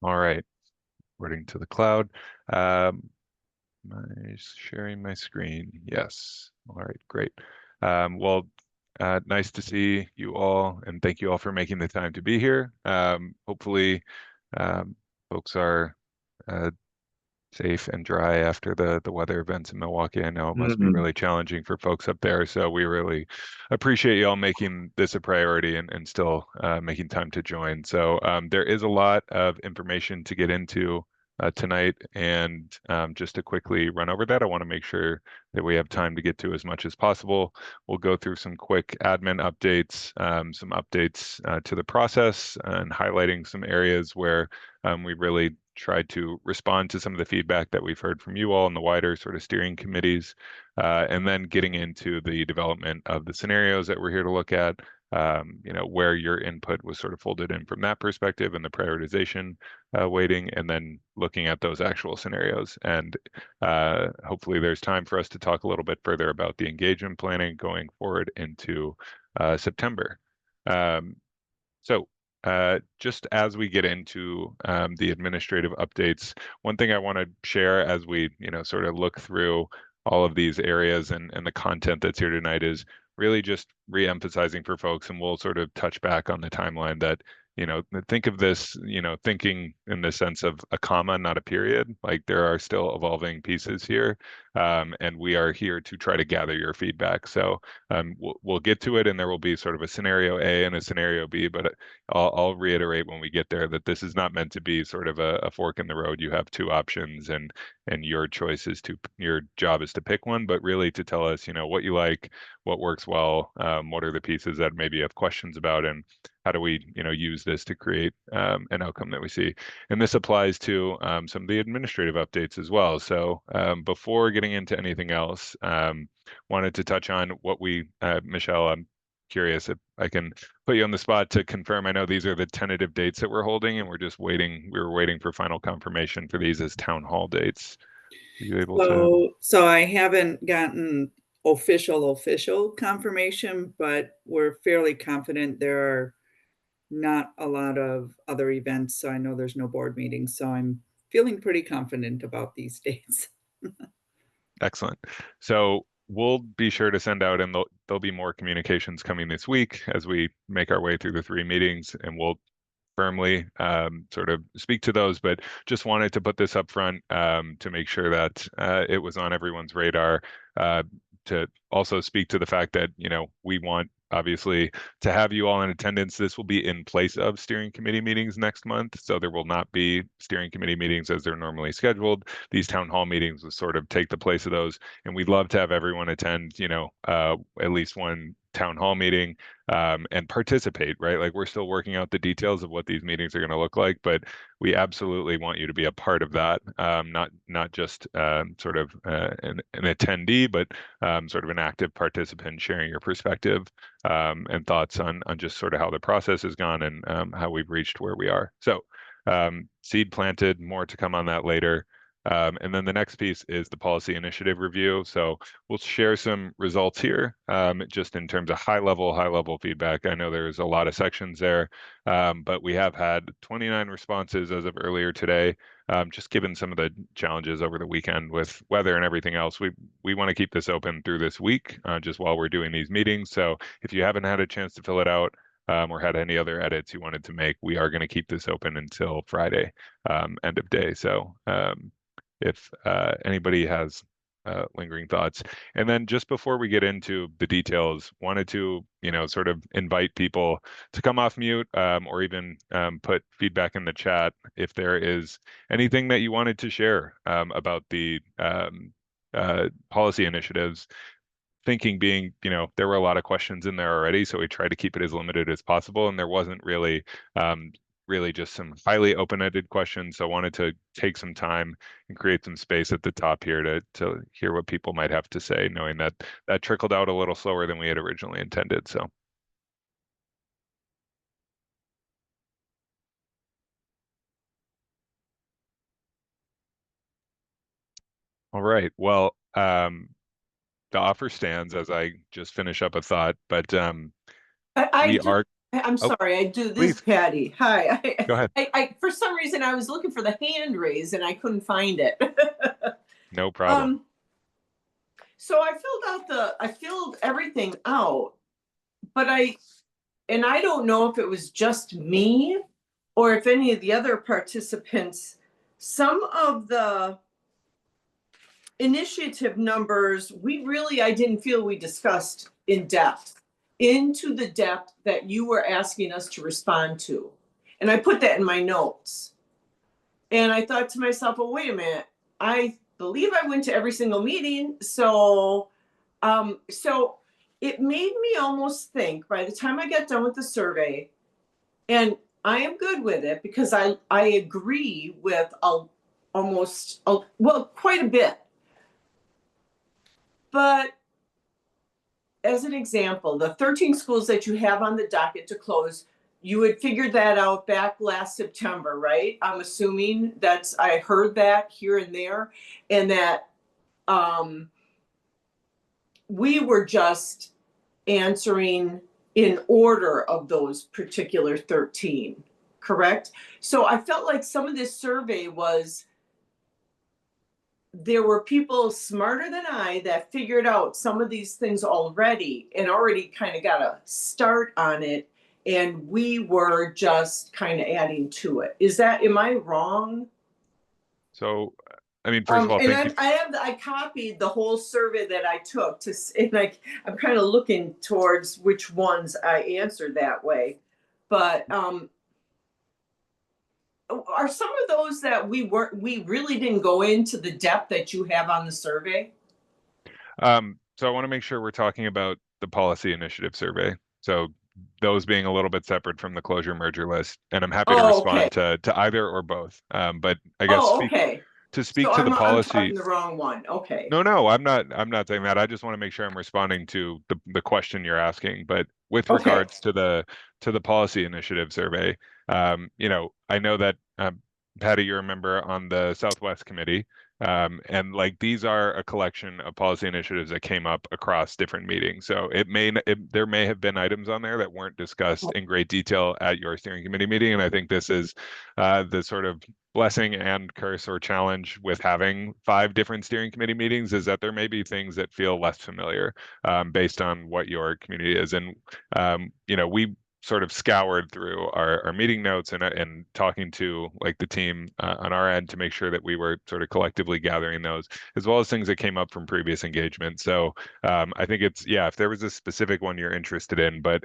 All right, reporting to the cloud. Um, sharing my screen? Yes. All right, great. Well, nice to see you all, and thank you all for making the time to be here. Hopefully, um, folks are uh, safe and dry after the weather events in Milwaukee. I know it must be Mhm. really challenging for folks up there, so we really appreciate you all making this a priority and still making time to join. So there is a lot of information to get into tonight, and just to quickly run over that, I want to make sure that we have time to get to as much as possible. We'll go through some quick admin updates, some updates to the process, and highlighting some areas where we really tried to respond to some of the feedback that we've heard from you all in the wider sort of steering committees, and then getting into the development of the scenarios that we're here to look at, where your input was sort of folded in from that perspective and the prioritization weighting, and then looking at those actual scenarios. And hopefully there's time for us to talk a little bit further about the engagement planning going forward into September. Um, so just as we get into the administrative updates, one thing I want to share as we, sort of look through all of these areas and the content that's here tonight is really just re-emphasizing for folks, and we'll sort of touch back on the timeline that, think of this, thinking in the sense of a comma, not a period. Like there are still evolving pieces here, and we are here to try to gather your feedback. So we'll get to it, and there will be sort of a scenario A and a scenario B, but I'll reiterate when we get there that this is not meant to be sort of a fork in the road. You have two options, and your job is to pick one, but really to tell us, what you like, what works well, what are the pieces that maybe you have questions about, and how do we, use this to create an outcome that we see. And this applies to some of the administrative updates as well. So before getting into anything else, wanted to touch on what Michelle, I'm curious if I can put you on the spot to confirm. I know these are the tentative dates that we're holding, and we're just waiting. We were waiting for final confirmation for these as town hall dates. Are you able to? So I haven't gotten official confirmation, but we're fairly confident there are not a lot of other events. So I know there's no board meetings. So I'm feeling pretty confident about these dates. Excellent. So we'll be sure to send out, and there'll be more communications coming this week as we make our way through the three meetings, and we'll firmly sort of speak to those, but just wanted to put this up front to make sure that it was on everyone's radar, uh, to also speak to the fact that, we want obviously to have you all in attendance. This will be in place of steering committee meetings next month, so there will not be steering committee meetings as they're normally scheduled. These town hall meetings will sort of take the place of those, and we'd love to have everyone attend, at least one town hall meeting, and participate, right? Like we're still working out the details of what these meetings are going to look like, but we absolutely want you to be a part of that, not just sort of an attendee, but sort of an active participant, sharing your perspective and thoughts on just sort of how the process has gone and how we've reached where we are. So seed planted, more to come on that later. And then the next piece is the policy initiative review. So we'll share some results here, just in terms of high level feedback. I know there's a lot of sections there, but we have had 29 responses as of earlier today. Just given some of the challenges over the weekend with weather and everything else, we want to keep this open through this week, just while we're doing these meetings. So if you haven't had a chance to fill it out, or had any other edits you wanted to make, we are going to keep this open until Friday, end of day. So if anybody has lingering thoughts. And then just before we get into the details, wanted to, sort of invite people to come off mute, or even put feedback in the chat if there is anything that you wanted to share about the policy initiatives. Thinking being, there were a lot of questions in there already, so we tried to keep it as limited as possible, and there wasn't really just some highly open-ended questions. So I wanted to take some time and create some space at the top here to hear what people might have to say, knowing that that trickled out a little slower than we had originally intended. So, all right. Well, the offer stands as I just finish up a thought, but I we just, are. I'm Oh, sorry, I do this, please Patty. Hi. go ahead. For some reason, I was looking for the hand raise and I couldn't find it. No problem. um, so I filled everything out, but and I don't know if it was just me or if any of the other participants, some of the initiative numbers, I didn't feel we discussed into the depth that you were asking us to respond to. And I put that in my notes. And I thought to myself, well, wait a minute. I believe I went to every single meeting. So it made me almost think by the time I got done with the survey, and I am good with it because I agree with quite a bit. But as an example, the 13 schools that you have on the docket to close, you had figured that out back last September, right? I'm assuming I heard that here and there, and that we were just answering in order of those particular 13, correct? So I felt like some of this survey there were people smarter than I that figured out some of these things already and already kind of got a start on it. And we were just kind of adding to it. Am I wrong? So, I mean, first of all, thank you. I copied the whole survey that I took I'm kind of looking towards which ones I answered that way. But are some of those that we really didn't go into the depth that you have on the survey? So I want to make sure we're talking about the policy initiative survey. So those being a little bit separate from the closure merger list, and I'm happy to Okay. respond to either or both. But I guess Okay. to speak So to the I'm policy. talking the wrong one. Okay. No, I'm not saying that. I just want to make sure I'm responding to the question you're asking. But with Okay. regards to the policy initiative survey, I know that Patty, you're a member on the Southwest Committee, and like these are a collection of policy initiatives that came up across different meetings. So there may have been items on there that weren't discussed in great detail at your steering committee meeting, and I think this is the sort of blessing and curse or challenge with having 5 different steering committee meetings is that there may be things that feel less familiar based on what your community is. And, we sort of scoured through our meeting notes and talking to like the team on our end to make sure that we were sort of collectively gathering those, as well as things that came up from previous engagement. So I think if there was a specific one you're interested in, but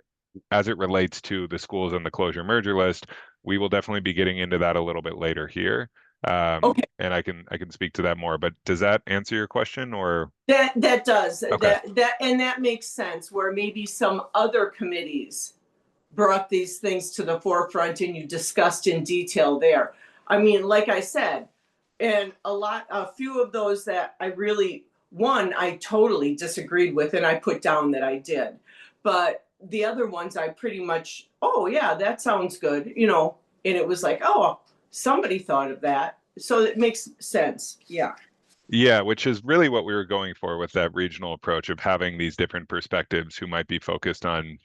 as it relates to the schools and the closure merger list, we will definitely be getting into that a little bit later here. Okay. And I can speak to that more, but does that answer your question or? That does. Okay. That makes sense where maybe some other committees brought these things to the forefront and you discussed in detail there. I mean, like I said, and a few of those that I totally disagreed with and I put down that I did. But the other ones I pretty much, oh yeah, that sounds good, and it was like, oh, somebody thought of that. So it makes sense. Yeah. Yeah, which is really what we were going for with that regional approach of having these different perspectives who might be focused on,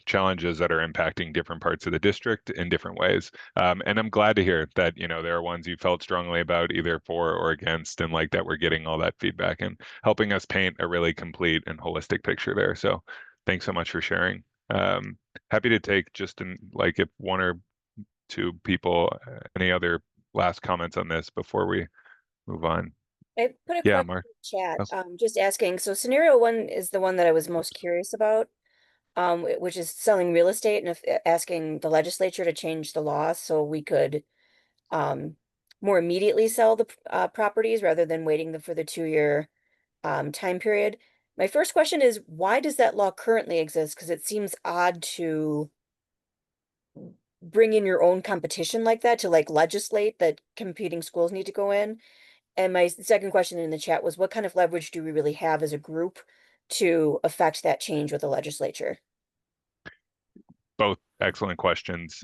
challenges that are impacting different parts of the district in different ways. And I'm glad to hear that, there are ones you felt strongly about either for or against, and like that we're getting all that feedback and helping us paint a really complete and holistic picture there. So thanks so much for sharing. Happy to take just like if one or two people, any other last comments on this before we move on. I put a Yeah, question Mark. in the chat, Oh, just asking, so scenario one is the one that I was most curious about, which is selling real estate and asking the legislature to change the law so we could um, more immediately sell the properties rather than waiting for the 2-year time period. My first question is, why does that law currently exist? Because it seems odd to bring in your own competition like that, to like legislate that competing schools need to go in. And my second question in the chat was, what kind of leverage do we really have as a group to affect that change with the legislature? both excellent questions.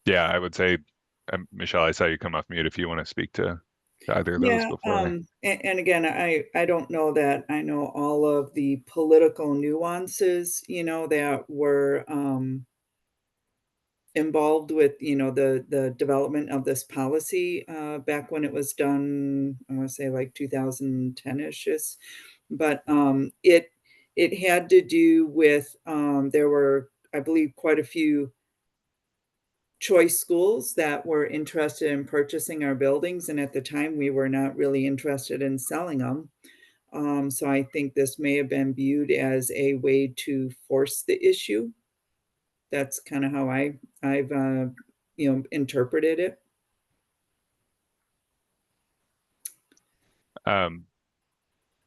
Yeah, I would say, Michelle, I saw you come off mute if you want to speak to either of those Yeah, before I. and again, I don't know that I know all of the political nuances, that were involved with, the development of this policy back when it was done, I want to say like 2010-ish. But it had to do with, there were, I believe, quite a few choice schools that were interested in purchasing our buildings. And at the time, we were not really interested in selling them. So I think this may have been viewed as a way to force the issue. That's kind of how I've interpreted it.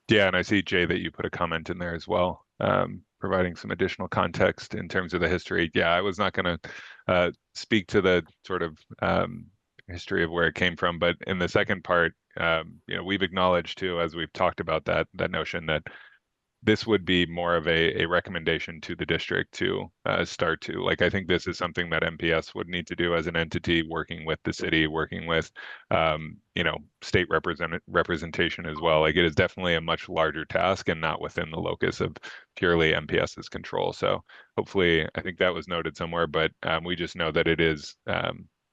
Yeah, and I see, Jay, that you put a comment in there as well, providing some additional context in terms of the history. Yeah, I was not going to speak to the sort of history of where it came from, but in the second part, we've acknowledged too, as we've talked about that notion that this would be more of a recommendation to the district to start to, like, I think this is something that MPS would need to do as an entity, working with the city, working with, state representation as well. Like, it is definitely a much larger task and not within the locus of purely MPS's control. So hopefully, I think that was noted somewhere, but we just know that it is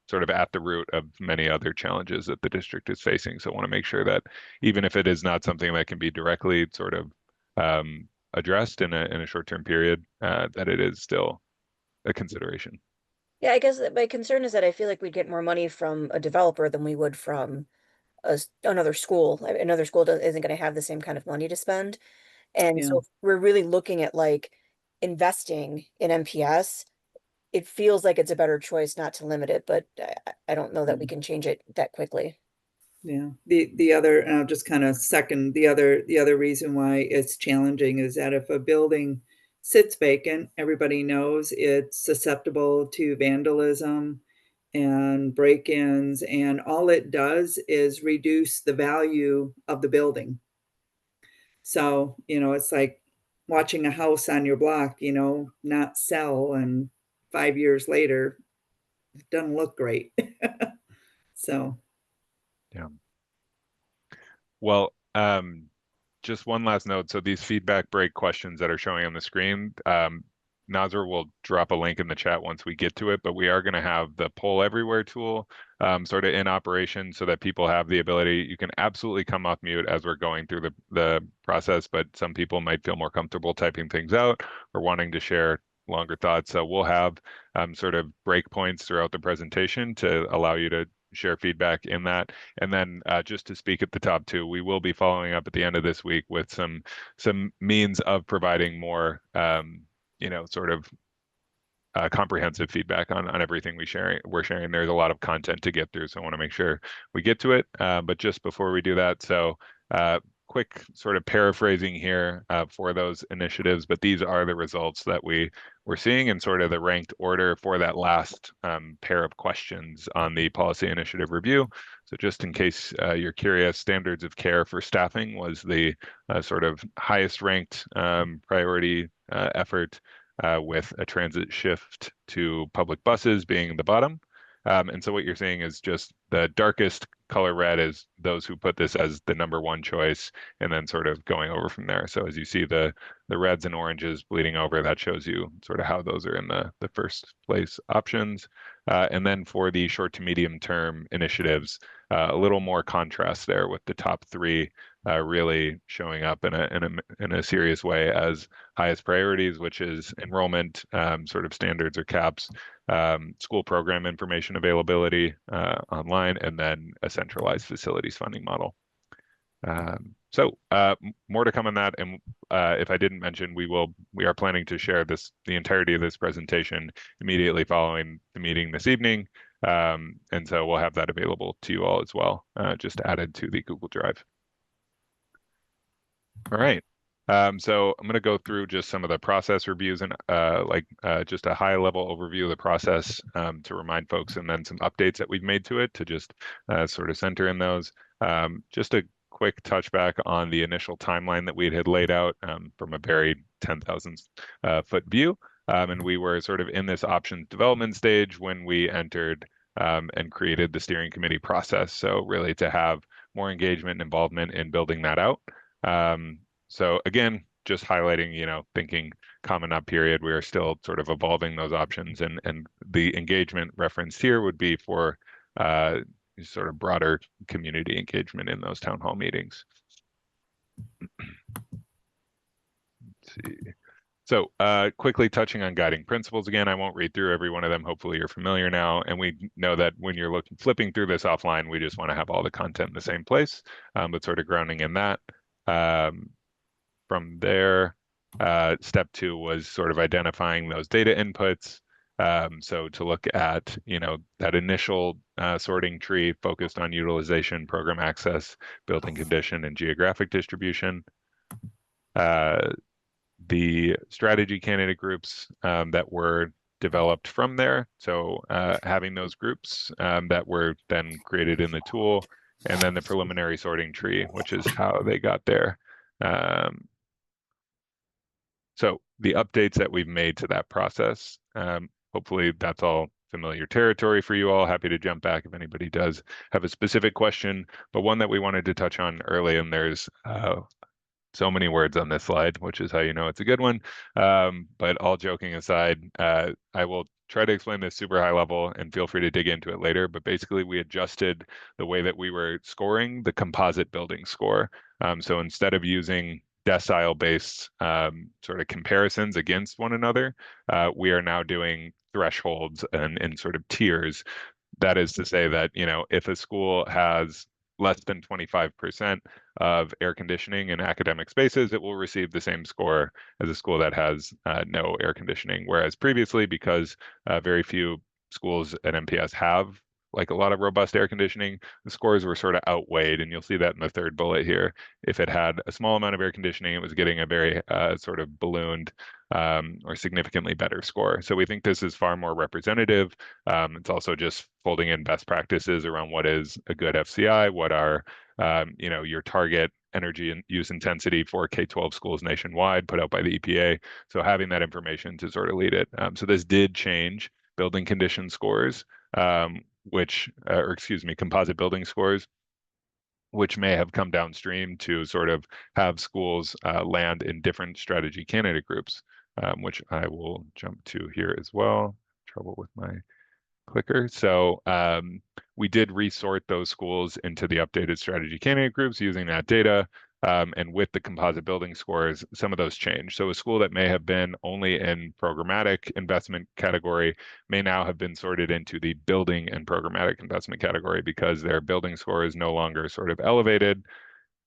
sort of at the root of many other challenges that the district is facing. So I want to make sure that even if it is not something that can be directly sort of addressed in a short-term period, that it is still a consideration. Yeah, I guess that my concern is that I feel like we'd get more money from a developer than we would from another school. Another school isn't going to have the same kind of money to spend. And Yeah. so if we're really looking at like investing in MPS, it feels like it's a better choice not to limit it, but I don't know that we can change it that quickly. Yeah. The other, and I'll just kind of second the other reason why it's challenging is that if a building sits vacant, everybody knows it's susceptible to vandalism and break-ins, and all it does is reduce the value of the building. So, it's like watching a house on your block, not sell, and 5 years later, it doesn't look great. So. Yeah. Well, just one last note. So these feedback break questions that are showing on the screen, Nazar will drop a link in the chat once we get to it, but we are going to have the poll everywhere tool sort of in operation so that people have the ability. You can absolutely come off mute as we're going through the process, but some people might feel more comfortable typing things out or wanting to share longer thoughts. So we'll have sort of breakpoints throughout the presentation to allow you to share feedback in that. And then just to speak at the top too, we will be following up at the end of this week with some means of providing more sort of comprehensive feedback on everything we're sharing. There's a lot of content to get through, so I want to make sure we get to it. But just before we do that, so quick sort of paraphrasing here for those initiatives, but these are the results that we're seeing in sort of the ranked order for that last pair of questions on the policy initiative review. So just in case you're curious, standards of care for staffing was the sort of highest ranked priority effort, with a transit shift to public buses being the bottom. And so what you're seeing is just the darkest color red is those who put this as the number one choice, and then sort of going over from there. So as you see the reds and oranges bleeding over, that shows you sort of how those are in the first place options. And then for the short to medium term initiatives, a little more contrast there with the top three really showing up in a serious way as highest priorities, which is enrollment, sort of standards or caps, school program information availability online, and then a centralized facilities funding model. So more to come on that. And if I didn't mention, we are planning to share the entirety of this presentation immediately following the meeting this evening. And so we'll have that available to you all as well, just added to the Google Drive. All right. So I'm going to go through just some of the process reviews and just a high level overview of the process to remind folks, and then some updates that we've made to it to just sort of center in those. Just a quick touchback on the initial timeline that we had laid out from a very 10,000 foot view. And we were sort of in this options development stage when we entered and created the steering committee process. So really to have more engagement and involvement in building that out. So again, just highlighting, thinking Common Up period, we are still sort of evolving those options, and the engagement referenced here would be for sort of broader community engagement in those town hall meetings. Let's see. So quickly touching on guiding principles again, I won't read through every one of them. Hopefully you're familiar now. And we know that when you're flipping through this offline, we just want to have all the content in the same place, but sort of grounding in that. From there, step 2 was sort of identifying those data inputs. So to look at, that initial sorting tree focused on utilization, program access, building condition, and geographic distribution. The strategy candidate groups that were developed from there. So having those groups that were then created in the tool, and then the preliminary sorting tree, which is how they got there. So the updates that we've made to that process, hopefully that's all familiar territory for you all. Happy to jump back if anybody does have a specific question, but one that we wanted to touch on early, and there's so many words on this slide, which is how you know it's a good one. But all joking aside, I will try to explain this super high level, and feel free to dig into it later. But basically, we adjusted the way that we were scoring the composite building score. So instead of using decile-based sort of comparisons against one another, we are now doing thresholds and sort of tiers. That is to say that, if a school has less than 25% of air conditioning in academic spaces, it will receive the same score as a school that has no air conditioning. Whereas previously, because very few schools at MPS have like a lot of robust air conditioning, the scores were sort of outweighed, and you'll see that in the third bullet here. If it had a small amount of air conditioning, it was getting a very sort of ballooned or significantly better score. So we think this is far more representative. It's also just folding in best practices around what is a good FCI, what are your target energy and use intensity for K-12 schools nationwide put out by the EPA. So having that information to sort of lead it. So this did change building condition scores, composite building scores, which may have come downstream to sort of have schools land in different strategy candidate groups, which I will jump to here as well. Trouble with my clicker. So we did resort those schools into the updated strategy candidate groups using that data. And with the composite building scores, some of those change. So a school that may have been only in programmatic investment category may now have been sorted into the building and programmatic investment category, because their building score is no longer sort of elevated.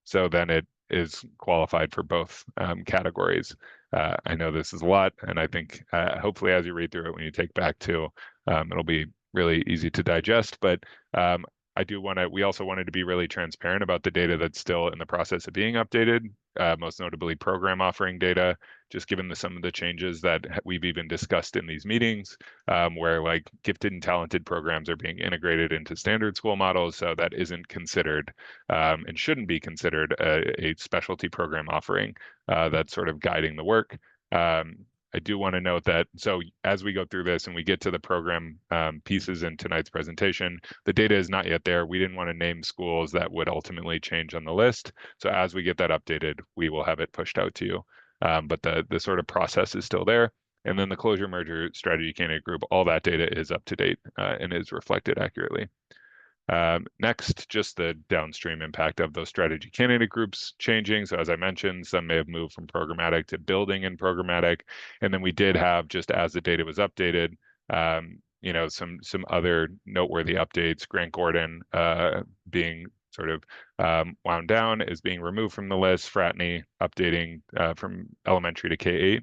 So then it is qualified for both categories. I know this is a lot, and I think hopefully as you read through it, when you take back to, it'll be really easy to digest. But we also wanted to be really transparent about the data that's still in the process of being updated, most notably program offering data, just given some of the changes that we've even discussed in these meetings, where like gifted and talented programs are being integrated into standard school models. So that isn't considered and shouldn't be considered a specialty program offering that's sort of guiding the work. I do want to note that, so as we go through this and we get to the program pieces in tonight's presentation, the data is not yet there. We didn't want to name schools that would ultimately change on the list. So as we get that updated, we will have it pushed out to you. But the sort of process is still there. And then the closure merger strategy candidate group, all that data is up to date and is reflected accurately. Next, just the downstream impact of those strategy candidate groups changing. So as I mentioned, some may have moved from programmatic to building and programmatic. And then we did have, just as the data was updated, some other noteworthy updates. Grant Gordon being sort of wound down is being removed from the list. Fratney updating from elementary to K-8.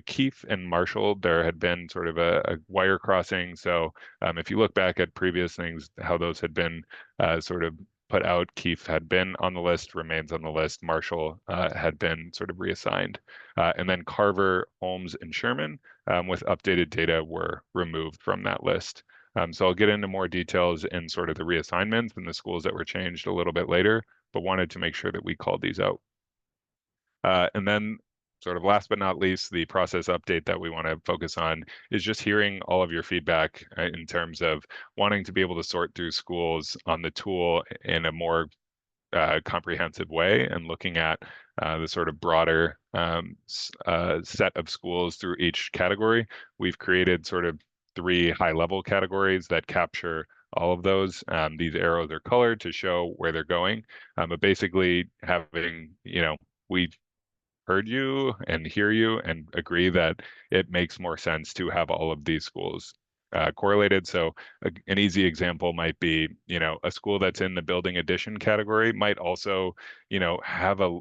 Keefe and Marshall, there had been sort of a wire crossing. So if you look back at previous things, how those had been sort of put out, Keefe had been on the list, remains on the list. Marshall had been sort of reassigned. And then Carver, Holmes, and Sherman with updated data were removed from that list. So I'll get into more details in sort of the reassignments and the schools that were changed a little bit later, but wanted to make sure that we called these out. And then sort of last but not least, the process update that we want to focus on is just hearing all of your feedback in terms of wanting to be able to sort through schools on the tool in a more comprehensive way and looking at the sort of broader set of schools through each category. We've created sort of 3 high-level categories that capture all of those. These arrows are colored to show where they're going, but basically having, we heard you and hear you and agree that it makes more sense to have all of these schools correlated. So an easy example might be, a school that's in the building addition category might also, have a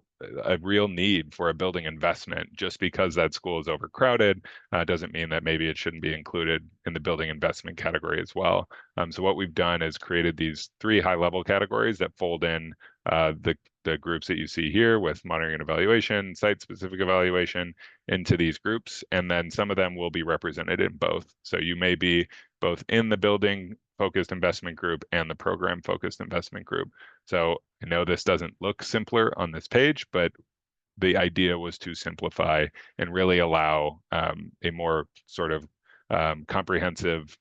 real need for a building investment. Just because that school is overcrowded doesn't mean that maybe it shouldn't be included in the building investment category as well. So what we've done is created these 3 high-level categories that fold in the groups that you see here with monitoring and evaluation, site-specific evaluation into these groups, and then some of them will be represented in both. So you may be both in the building focused investment group and the program focused investment group. So I know this doesn't look simpler on this page, but the idea was to simplify and really allow a more sort of comprehensive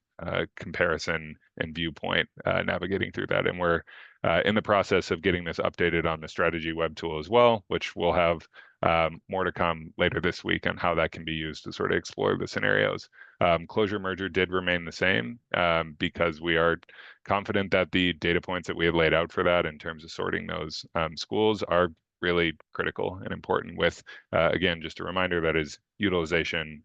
comparison and viewpoint navigating through that. And we're in the process of getting this updated on the strategy web tool as well, which will have more to come later this week on how that can be used to sort of explore the scenarios. Closure merger did remain the same because we are confident that the data points that we had laid out for that in terms of sorting those schools are really critical and important with, again, just a reminder that is utilization,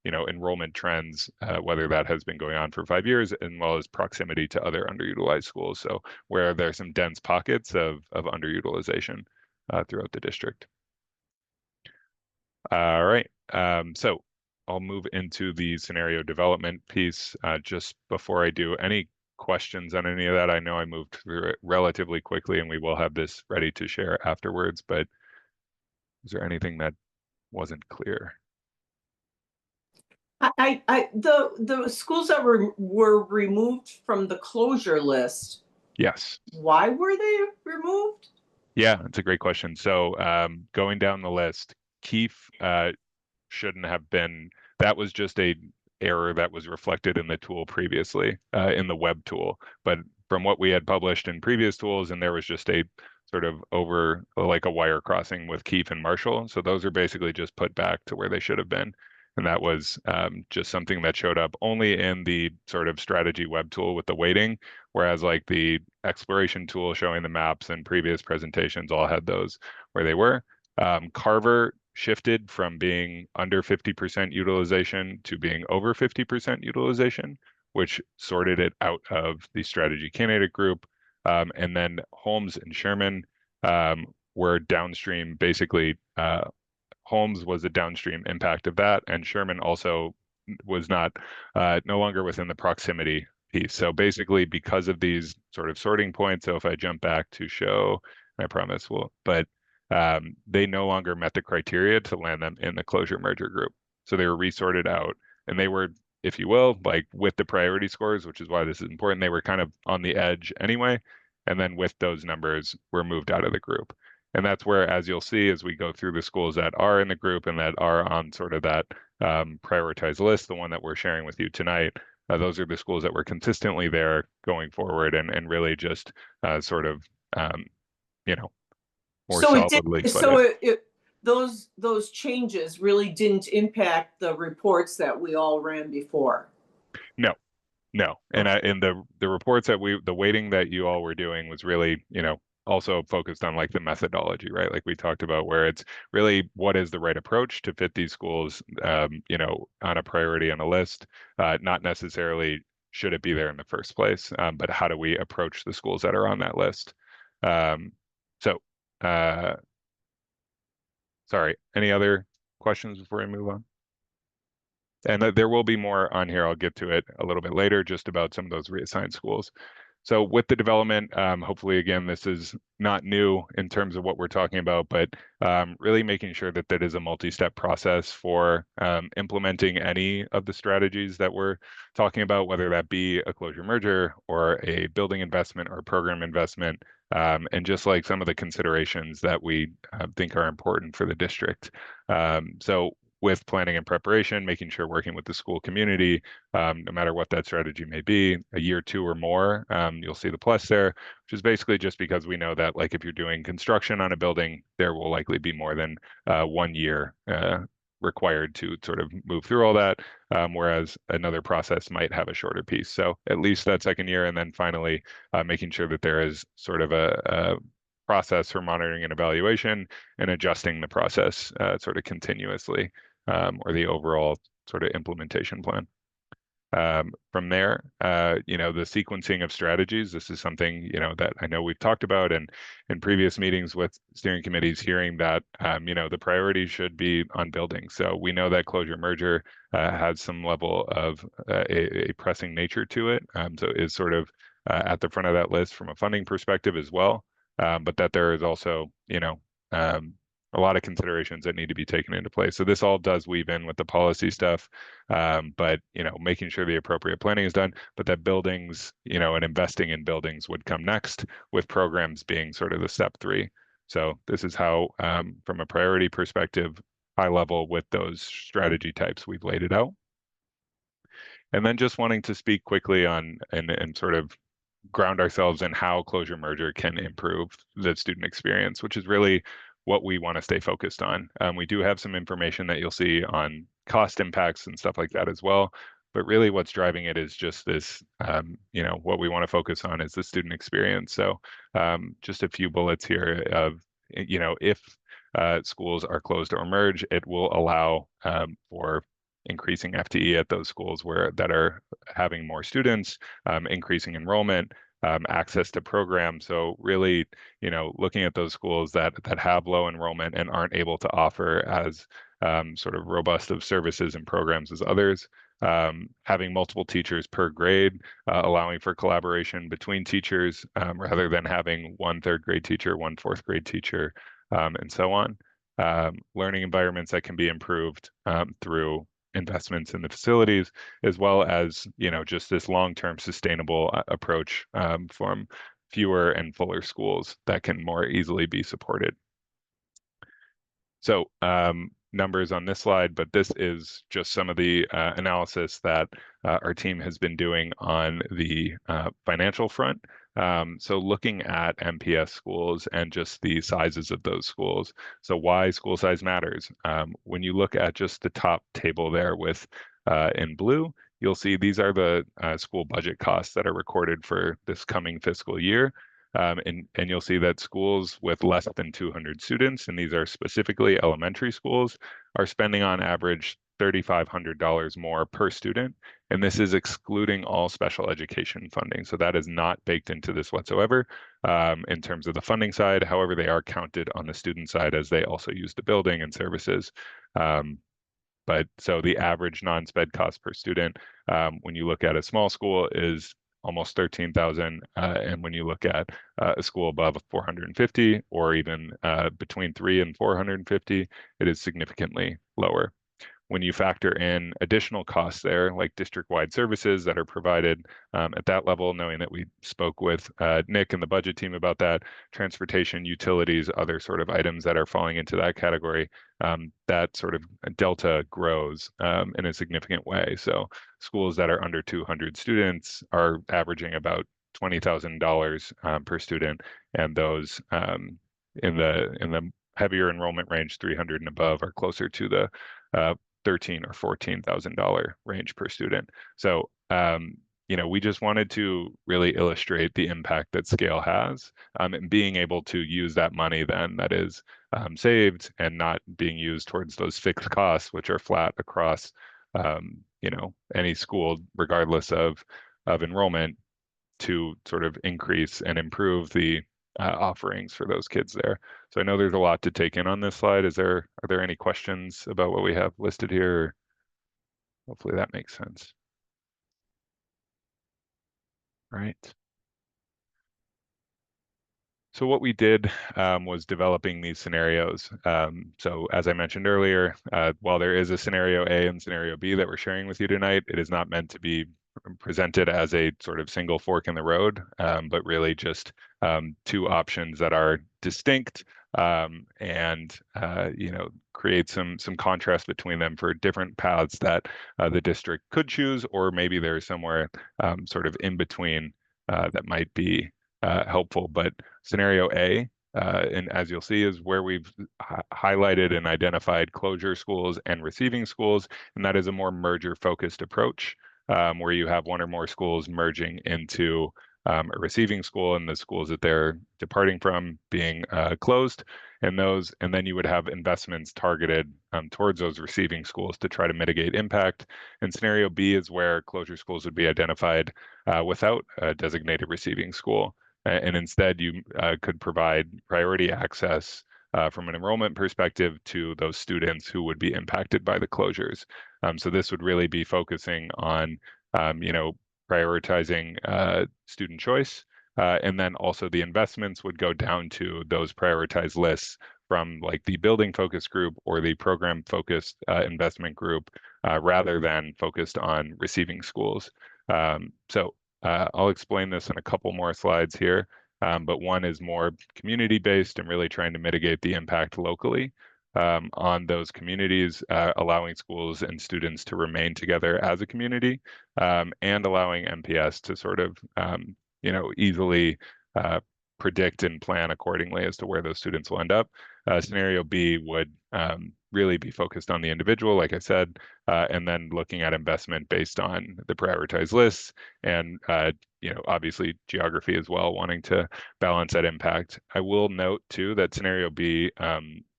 enrollment trends, whether that has been going on for 5 years, as well as proximity to other underutilized schools. So where there are some dense pockets of underutilization throughout the district. All right, so I'll move into the scenario development piece. Just before I do, any questions on any of that? I know I moved through it relatively quickly and we will have this ready to share afterwards, but is there anything that wasn't clear? The schools that were removed from the closure list. Yes. Why were they removed? Yeah, that's a great question. So going down the list, Keefe shouldn't have been, that was just a error that was reflected in the tool previously, in the web tool. But from what we had published in previous tools, and there was just a sort of over like a wire crossing with Keefe and Marshall. So those are basically just put back to where they should have been. And that was just something that showed up only in the sort of strategy web tool with the weighting, whereas like the exploration tool showing the maps and previous presentations all had those where they were. Carver shifted from being under 50% utilization to being over 50% utilization, which sorted it out of the strategy candidate group. And then Holmes and Sherman were downstream, basically Holmes was the downstream impact of that, and Sherman also was not no longer within the proximity piece. So basically, because of these sort of sorting points, so if I jump back to show, I promise we'll, but they no longer met the criteria to land them in the closure merger group. So they were resorted out, and they were, if you will, like with the priority scores, which is why this is important, they were kind of on the edge anyway. And then with those numbers, were moved out of the group. And that's where, as you'll see, as we go through the schools that are in the group and that are on sort of that prioritized list, the one that we're sharing with you tonight, those are the schools that were consistently there going forward and really just sort of, more solidly. Those changes really didn't impact the reports that we all ran before. No. And the reports that the weighting that you all were doing was really, also focused on like the methodology, right? Like we talked about, where it's really what is the right approach to fit these schools, on a priority on a list, not necessarily should it be there in the first place, but how do we approach the schools that are on that list? Sorry, any other questions before we move on? And there will be more on here. I'll get to it a little bit later, just about some of those reassigned schools. So with the development, hopefully, again, this is not new in terms of what we're talking about, but really making sure that that is a multi-step process for implementing any of the strategies that we're talking about, whether that be a closure merger or a building investment or program investment, and just like some of the considerations that we think are important for the district. So with planning and preparation, making sure working with the school community, no matter what that strategy may be, a year, 2 or more, you'll see the plus there, which is basically just because we know that like if you're doing construction on a building, there will likely be more than 1 year required to sort of move through all that, whereas another process might have a shorter piece. So at least that second year, and then finally making sure that there is sort of a process for monitoring and evaluation and adjusting the process sort of continuously, or the overall sort of implementation plan. From there, the sequencing of strategies, this is something, that I know we've talked about and in previous meetings with steering committees, hearing that, the priority should be on buildings. So we know that closure merger has some level of a pressing nature to it. So it is sort of at the front of that list from a funding perspective as well. But that there is also, a lot of considerations that need to be taken into place. So this all does weave in with the policy stuff, but making sure the appropriate planning is done, but that buildings, and investing in buildings would come next, with programs being sort of the step 3. So this is how, from a priority perspective, high level with those strategy types, we've laid it out. And then just wanting to speak quickly on and sort of ground ourselves in how closure merger can improve the student experience, which is really what we want to stay focused on. We do have some information that you'll see on cost impacts and stuff like that as well. But really what's driving it is just this, what we want to focus on is the student experience. So just a few bullets here of, if schools are closed or merged, it will allow for increasing FTE at those schools that are having more students, increasing enrollment, access to programs. So really, looking at those schools that have low enrollment and aren't able to offer as sort of robust of services and programs as others, having multiple teachers per grade, allowing for collaboration between teachers, rather than having one 3rd grade teacher, one 4th grade teacher, and so on. Learning environments that can be improved through investments in the facilities, as well as, just this long-term sustainable approach from fewer and fuller schools that can more easily be supported. So numbers on this slide, but this is just some of the analysis that our team has been doing on the financial front. So looking at MPS schools and just the sizes of those schools. So why school size matters. When you look at just the top table there with in blue, you'll see these are the school budget costs that are recorded for this coming fiscal year. And you'll see that schools with less than 200 students, and these are specifically elementary schools, are spending on average $3,500 more per student. And this is excluding all special education funding. So that is not baked into this whatsoever in terms of the funding side. However, they are counted on the student side as they also use the building and services. But so the average non-sped cost per student, when you look at a small school, is almost 13,000, and when you look at a school above 450, or even between 300 and 450, it is significantly lower. When you factor in additional costs there, like district-wide services that are provided at that level, knowing that we spoke with Nick and the budget team about that, transportation, utilities, other sort of items that are falling into that category, that sort of delta grows in a significant way. So schools that are under 200 students are averaging about $20,000 per student, and those in the heavier enrollment range, 300 and above, are closer to the $13,000 or $14,000 range per student. So, we just wanted to really illustrate the impact that scale has, and being able to use that money then that is saved and not being used towards those fixed costs, which are flat across, any school, regardless of enrollment, to sort of increase and improve the offerings for those kids there. So I know there's a lot to take in on this slide. Are there any questions about what we have listed here? Hopefully that makes sense. Right. So what we did was developing these scenarios. So as I mentioned earlier, while there is a scenario A and scenario B that we're sharing with you tonight, it is not meant to be presented as a sort of single fork in the road, but really just 2 options that are distinct, and create some contrast between them for different paths that the district could choose, or maybe there's somewhere sort of in between that might be helpful. But scenario A, and as you'll see, is where we've highlighted and identified closure schools and receiving schools, and that is a more merger-focused approach, where you have one or more schools merging into a receiving school, and the schools that they're departing from being closed, and then you would have investments targeted towards those receiving schools to try to mitigate impact. And scenario B is where closure schools would be identified without a designated receiving school. And instead, you could provide priority access from an enrollment perspective to those students who would be impacted by the closures. So this would really be focusing on, prioritizing student choice, and then also the investments would go down to those prioritized lists from like the building focus group or the program focused investment group, rather than focused on receiving schools. So I'll explain this in a couple more slides here, but one is more community-based and really trying to mitigate the impact locally on those communities, allowing schools and students to remain together as a community, and allowing MPS to sort of, easily predict and plan accordingly as to where those students will end up. Scenario B would really be focused on the individual, like I said, and then looking at investment based on the prioritized lists and, obviously geography as well, wanting to balance that impact. I will note too that scenario B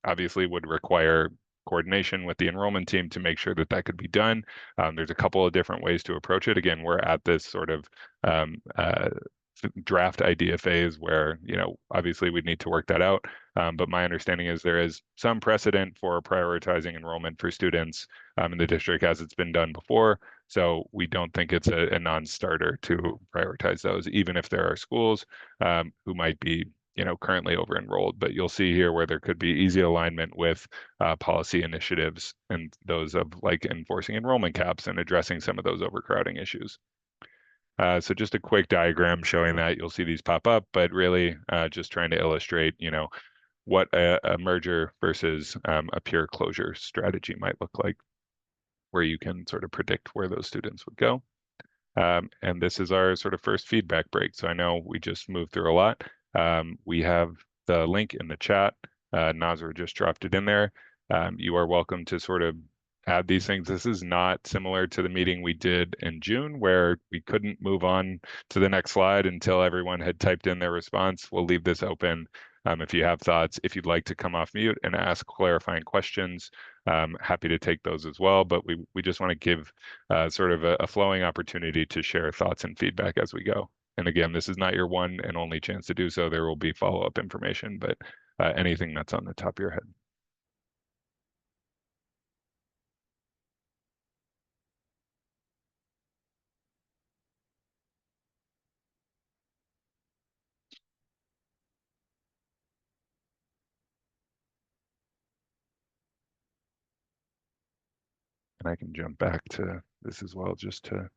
obviously would require coordination with the enrollment team to make sure that that could be done. There's a couple of different ways to approach it. Again, we're at this sort of draft idea phase where, obviously we'd need to work that out. But my understanding is there is some precedent for prioritizing enrollment for students in the district as it's been done before. So we don't think it's a non-starter to prioritize those, even if there are schools who might be, currently over enrolled. But you'll see here where there could be easy alignment with policy initiatives and those of like enforcing enrollment caps and addressing some of those overcrowding issues. So just a quick diagram showing that. You'll see these pop up, but really just trying to illustrate, what a merger versus a pure closure strategy might look like, where you can sort of predict where those students would go. And this is our sort of first feedback break. So I know we just moved through a lot. We have the link in the chat. Nazar just dropped it in there. You are welcome to sort of add these things. This is not similar to the meeting we did in June where we couldn't move on to the next slide until everyone had typed in their response. We'll leave this open. If you have thoughts, if you'd like to come off mute and ask clarifying questions, happy to take those as well. But we just want to give sort of a flowing opportunity to share thoughts and feedback as we go. And again, this is not your one and only chance to do so. There will be follow-up information, but anything that's on the top of your head. And I can jump back to this as well, just to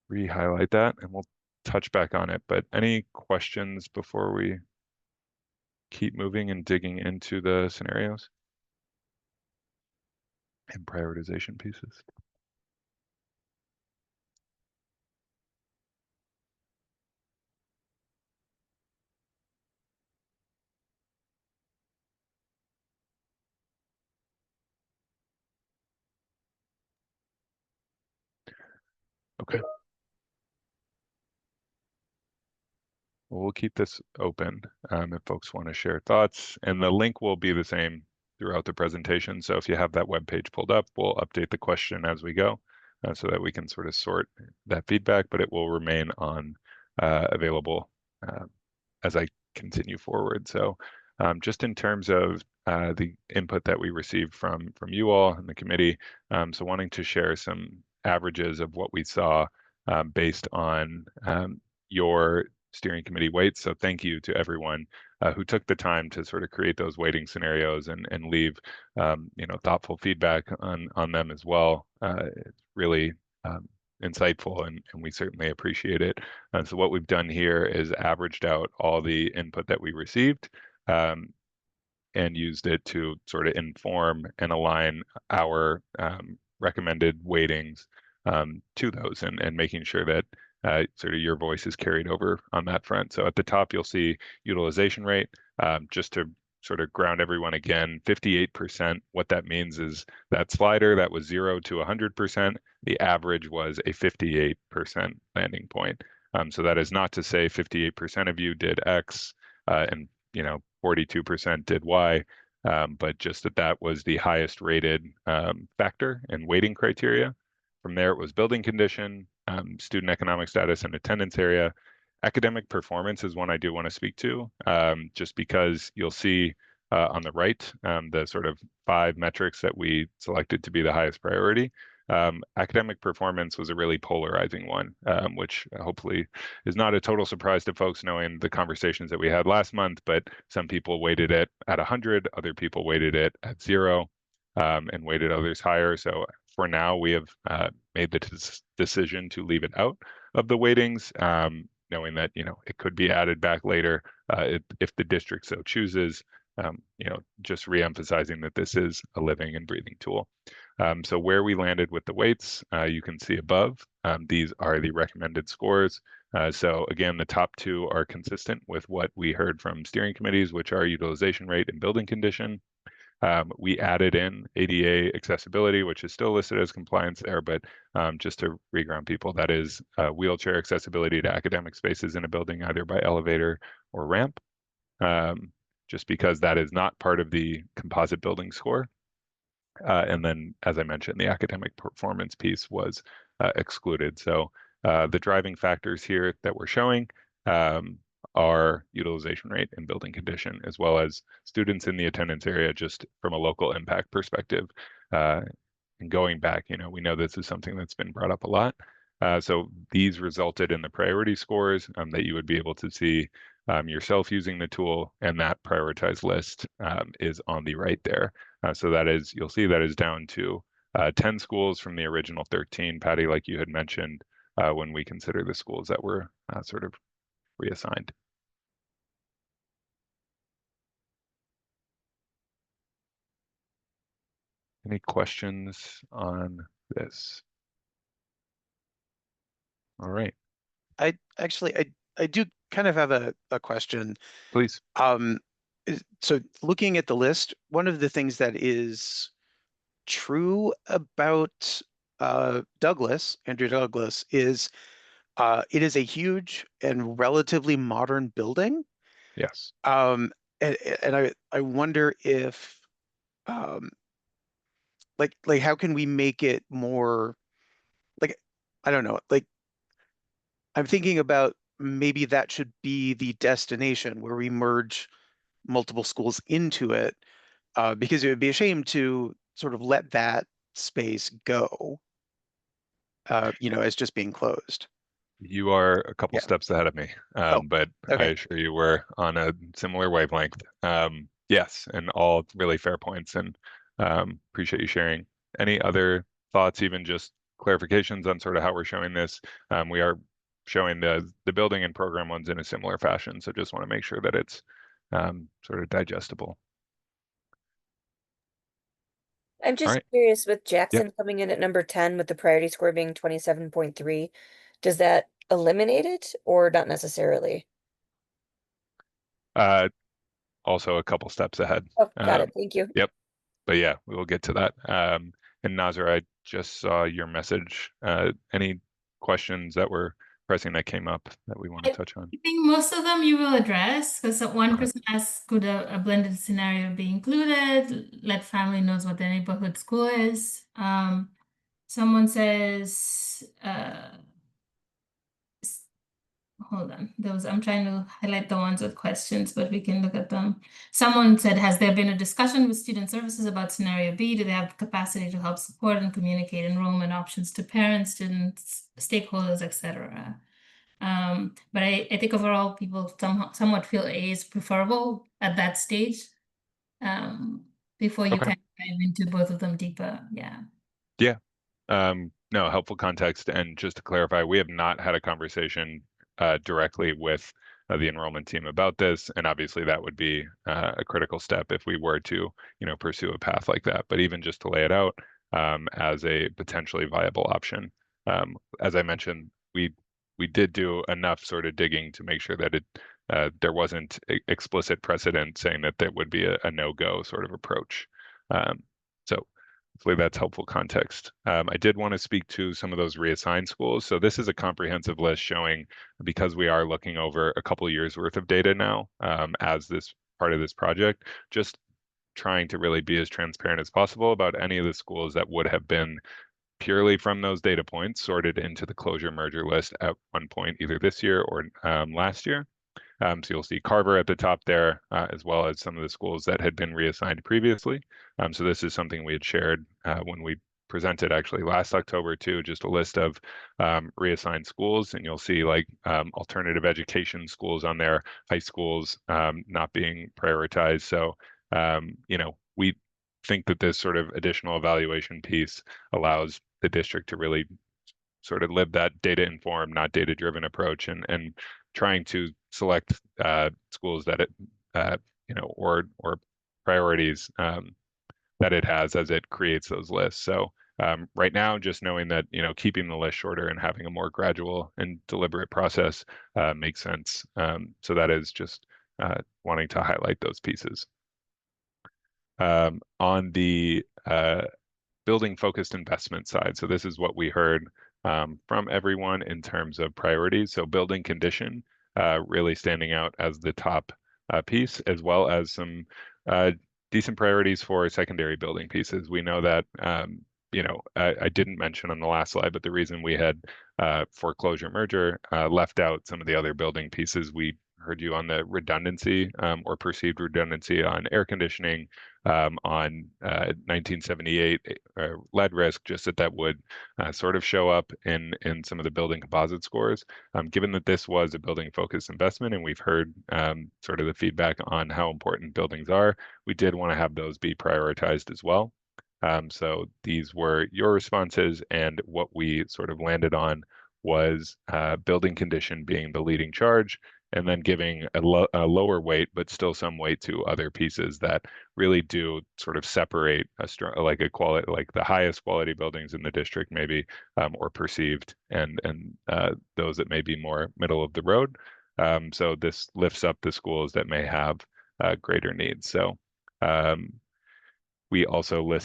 re-highlight that, and we'll touch back on it. But any questions before we keep moving and digging into the scenarios and prioritization pieces? Okay. Well, we'll keep this open if folks want to share thoughts, and the link will be the same throughout the presentation. So if you have that web page pulled up, we'll update the question as we go so that we can sort of sort that feedback, but it will remain on available as I continue forward. So just in terms of the input that we received from you all and the committee, so wanting to share some averages of what we saw based on your steering committee weights. So thank you to everyone who took the time to sort of create those weighting scenarios and leave thoughtful feedback on them as well. It's really insightful, and we certainly appreciate it. So what we've done here is averaged out all the input that we received. and used it to sort of inform and align our recommended weightings to those, and making sure that sort of your voice is carried over on that front. So at the top, you'll see utilization rate. Just to sort of ground everyone again, 58%. What that means is that slider that was 0 to 100%, the average was a 58% landing point. So that is not to say 58% of you did X and 42% did Y, but just that was the highest rated factor and weighting criteria. From there, it was building condition, student economic status, and attendance area. Academic performance is one I do want to speak to, just because you'll see on the right the sort of 5 metrics that we selected to be the highest priority. Academic performance was a really polarizing one, which hopefully is not a total surprise to folks knowing the conversations that we had last month, but some people weighted it at 100, other people weighted it at 0, and weighted others higher. So for now, we have made the decision to leave it out of the weightings, knowing that it could be added back later if the district so chooses. Just reemphasizing that this is a living and breathing tool. So where we landed with the weights, you can see above. These are the recommended scores. So again, the top 2 are consistent with what we heard from steering committees, which are utilization rate and building condition. We added in ADA accessibility, which is still listed as compliance there, but just to reground people, that is wheelchair accessibility to academic spaces in a building, either by elevator or ramp, just because that is not part of the composite building score. And then, as I mentioned, the academic performance piece was excluded. So the driving factors here that we're showing are utilization rate and building condition, as well as students in the attendance area, just from a local impact perspective. And going back, we know this is something that's been brought up a lot. So these resulted in the priority scores that you would be able to see yourself using the tool, and that prioritized list is on the right there. So that is, you'll see that is down to 10 schools from the original 13, Patty, like you had mentioned, when we consider the schools that were sort of reassigned. Any questions on this? All right. I do kind of have a question. Please. So looking at the list, one of the things that is true about Andrew Douglas, is it is a huge and relatively modern building. Yes. And I wonder if like how can we make it more, like, I don't know, like I'm thinking about maybe that should be the destination where we merge multiple schools into it, because it would be a shame to sort of let that space go, as just being closed. You are a couple Yeah. steps ahead of me, Oh, but okay. I assure you we're on a similar wavelength. Yes, and all really fair points, and appreciate you sharing. Any other thoughts, even just clarifications on sort of how we're showing this? We are showing the building and program ones in a similar fashion, so just want to make sure that it's sort of digestible. I'm just right. curious, with Jackson coming in at number 10 with the priority score being 27.3, does that eliminate it or not necessarily? Also a couple steps ahead. Oh, got it. Thank you. Yep. But yeah, we will get to that. And Nazar, I just saw your message. Any questions that were pressing that came up that we want to touch on? I think most of them you will address, because one Okay. person asked, could a blended scenario be included? Let family knows what their neighborhood school is. Someone says, hold on, I'm trying to highlight the ones with questions, but we can look at them. Someone said, has there been a discussion with student services about scenario B? Do they have the capacity to help support and communicate enrollment options to parents, students, stakeholders, etc.? But I think overall people somewhat feel A is preferable at that stage, before you Okay. kind of dive into both of them deeper. Yeah. Yeah. No, helpful context. And just to clarify, we have not had a conversation directly with the enrollment team about this. And obviously that would be a critical step if we were to, pursue a path like that. But even just to lay it out as a potentially viable option. As I mentioned, we did do enough sort of digging to make sure that there wasn't explicit precedent saying that there would be a no-go sort of approach. So hopefully that's helpful context. I did want to speak to some of those reassigned schools. So this is a comprehensive list showing, because we are looking over a couple of years worth of data now as this part of this project, just trying to really be as transparent as possible about any of the schools that would have been purely from those data points sorted into the closure merger list at one point, either this year or last year. So you'll see Carver at the top there, as well as some of the schools that had been reassigned previously. So this is something we had shared when we presented actually last October too, just a list of reassigned schools, and you'll see like alternative education schools on there, high schools not being prioritized. So, we think that this sort of additional evaluation piece allows the district to really sort of live that data informed, not data driven approach, and trying to select schools that it, or priorities that it has as it creates those lists. So right now, just knowing that, keeping the list shorter and having a more gradual and deliberate process makes sense. So that is just wanting to highlight those pieces. On the building focused investment side. So this is what we heard from everyone in terms of priorities. So building condition really standing out as the top piece, as well as some decent priorities for secondary building pieces. We know that, I didn't mention on the last slide, but the reason we had foreclosure merger left out some of the other building pieces, we heard you on the redundancy or perceived redundancy on air conditioning, on 1978 lead risk, just that would sort of show up in some of the building composite scores. Given that this was a building focused investment and we've heard sort of the feedback on how important buildings are, we did want to have those be prioritized as well. So these were your responses, and what we sort of landed on was building condition being the leading charge, and then giving a lower weight, but still some weight to other pieces that really do sort of separate like a quality, like the highest quality buildings in the district, maybe, or perceived, and those that may be more middle of the road. So this lifts up the schools that may have greater needs. So we also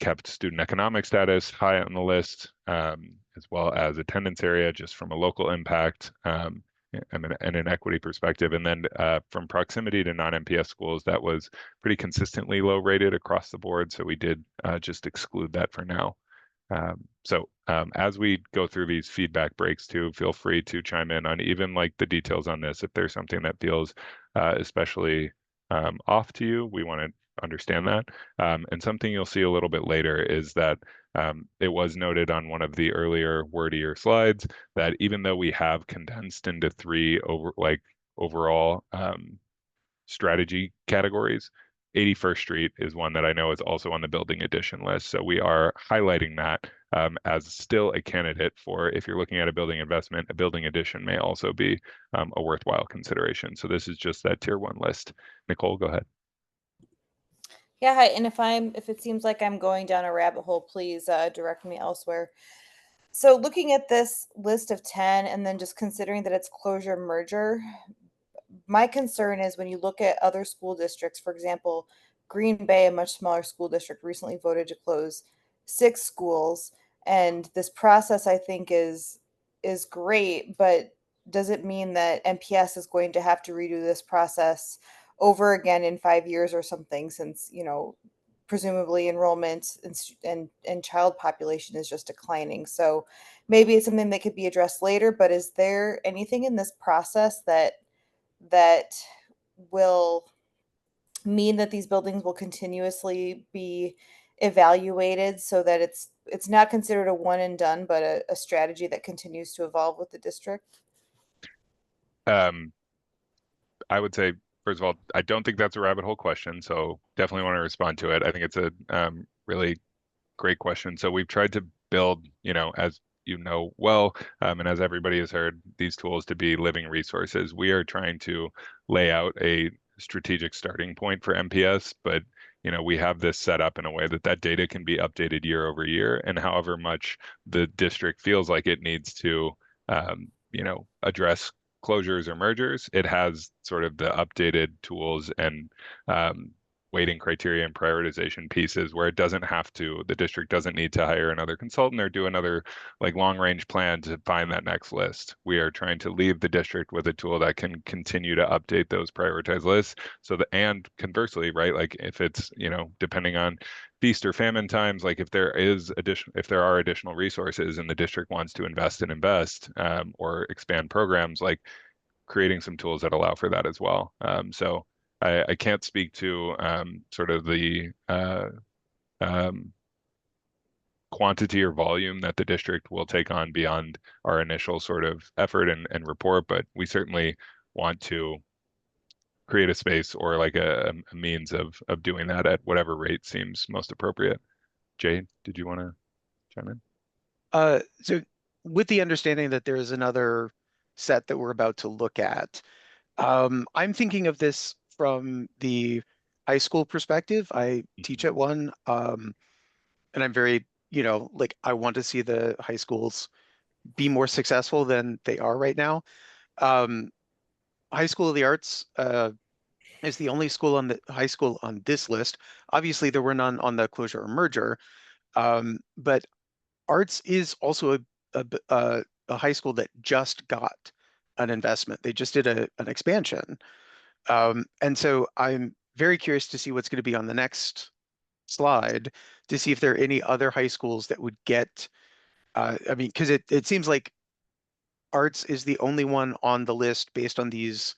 kept student economic status high on the list, as well as attendance area, just from a local impact and an equity perspective. And then from proximity to non-MPS schools, that was pretty consistently low rated across the board. So we did just exclude that for now. So as we go through these feedback breaks too, feel free to chime in on even like the details on this. If there's something that feels especially off to you, we want to understand that. And something you'll see a little bit later is that it was noted on one of the earlier wordier slides that even though we have condensed into three overall strategy categories, 81st Street is one that I know is also on the building addition list. So we are highlighting that as still a candidate for, if you're looking at a building investment, a building addition may also be a worthwhile consideration. So this is just that tier one list. Nicole, go ahead. Yeah, hi. And if it seems like I'm going down a rabbit hole, please direct me elsewhere. So looking at this list of 10 and then just considering that it's closure merger, my concern is when you look at other school districts, for example, Green Bay, a much smaller school district, recently voted to close 6 schools. And this process, I think, is great, but does it mean that MPS is going to have to redo this process over again in 5 years or something, since, presumably enrollment and child population is just declining? So maybe it's something that could be addressed later, but is there anything in this process that will mean that these buildings will continuously be evaluated so that it's not considered a one and done, but a strategy that continues to evolve with the district? I would say, first of all, I don't think that's a rabbit hole question, so definitely want to respond to it. I think it's a really great question. So we've tried to build, as you know well, and as everybody has heard, these tools to be living resources. We are trying to lay out a strategic starting point for MPS, but we have this set up in a way that that data can be updated year over year, and however much the district feels like it needs to, address closures or mergers, it has sort of the updated tools and weighting criteria and prioritization pieces where the district doesn't need to hire another consultant or do another like long range plan to find that next list. We are trying to leave the district with a tool that can continue to update those prioritized lists. And conversely, right, like if it's, depending on feast or famine times, like if there are additional resources and the district wants to invest or expand programs, like creating some tools that allow for that as well. So I can't speak to sort of the quantity or volume that the district will take on beyond our initial sort of effort and report, but we certainly want to create a space or like a means of doing that at whatever rate seems most appropriate. Jay, did you want to chime in? So with the understanding that there is another set that we're about to look at, I'm thinking of this from the high school perspective. I teach at one, and I'm very, like I want to see the high schools be more successful than they are right now. High School of the Arts is the only school on the high school on this list. Obviously, there were none on the closure or merger, but Arts is also a high school that just got an investment. They just did an expansion. And so I'm very curious to see what's going to be on the next slide to see if there are any other high schools that would get, because it seems like Arts is the only one on the list based on these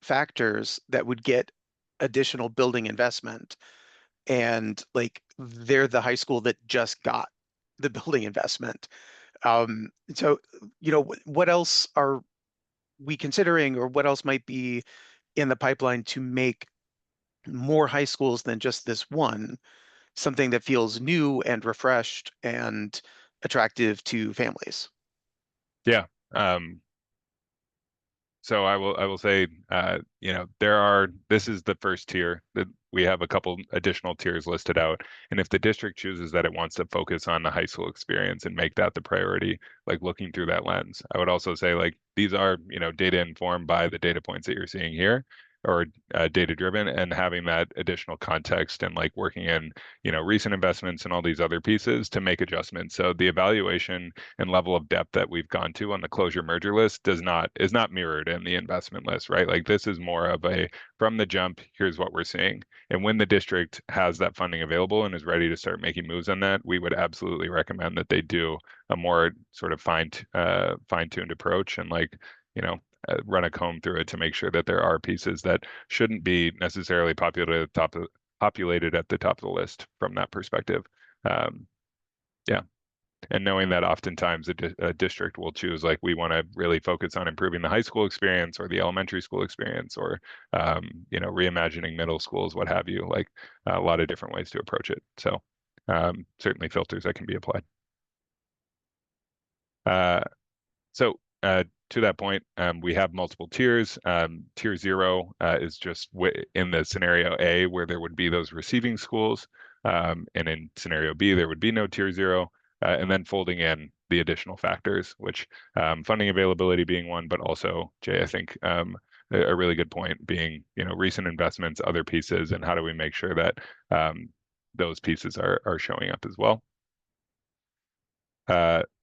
factors that would get additional building investment. And like they're the high school that just got the building investment. So, what else are we considering, or what else might be in the pipeline to make more high schools than just this one, something that feels new and refreshed and attractive to families? Yeah. So I will say, this is the first tier that we have a couple additional tiers listed out. And if the district chooses that it wants to focus on the high school experience and make that the priority, like looking through that lens, I would also say like these are, data informed by the data points that you're seeing here, or data driven, and having that additional context and like working in, recent investments and all these other pieces to make adjustments. So the evaluation and level of depth that we've gone to on the closure merger list is not mirrored in the investment list, right? Like this is more of a from the jump, here's what we're seeing. And when the district has that funding available and is ready to start making moves on that, we would absolutely recommend that they do a more sort of fine-tuned approach and like, run a comb through it to make sure that there are pieces that shouldn't be necessarily populated at the top of the list from that perspective. Yeah. And knowing that oftentimes a district will choose, like, we want to really focus on improving the high school experience or the elementary school experience or, reimagining middle schools, what have you, like a lot of different ways to approach it. So certainly filters that can be applied. To that point, we have multiple tiers. Tier 0 is just in the scenario A where there would be those receiving schools. And in scenario B, there would be no tier 0. And then folding in the additional factors, which funding availability being one, but also, Jay, I think a really good point being, recent investments, other pieces, and how do we make sure that those pieces are showing up as well.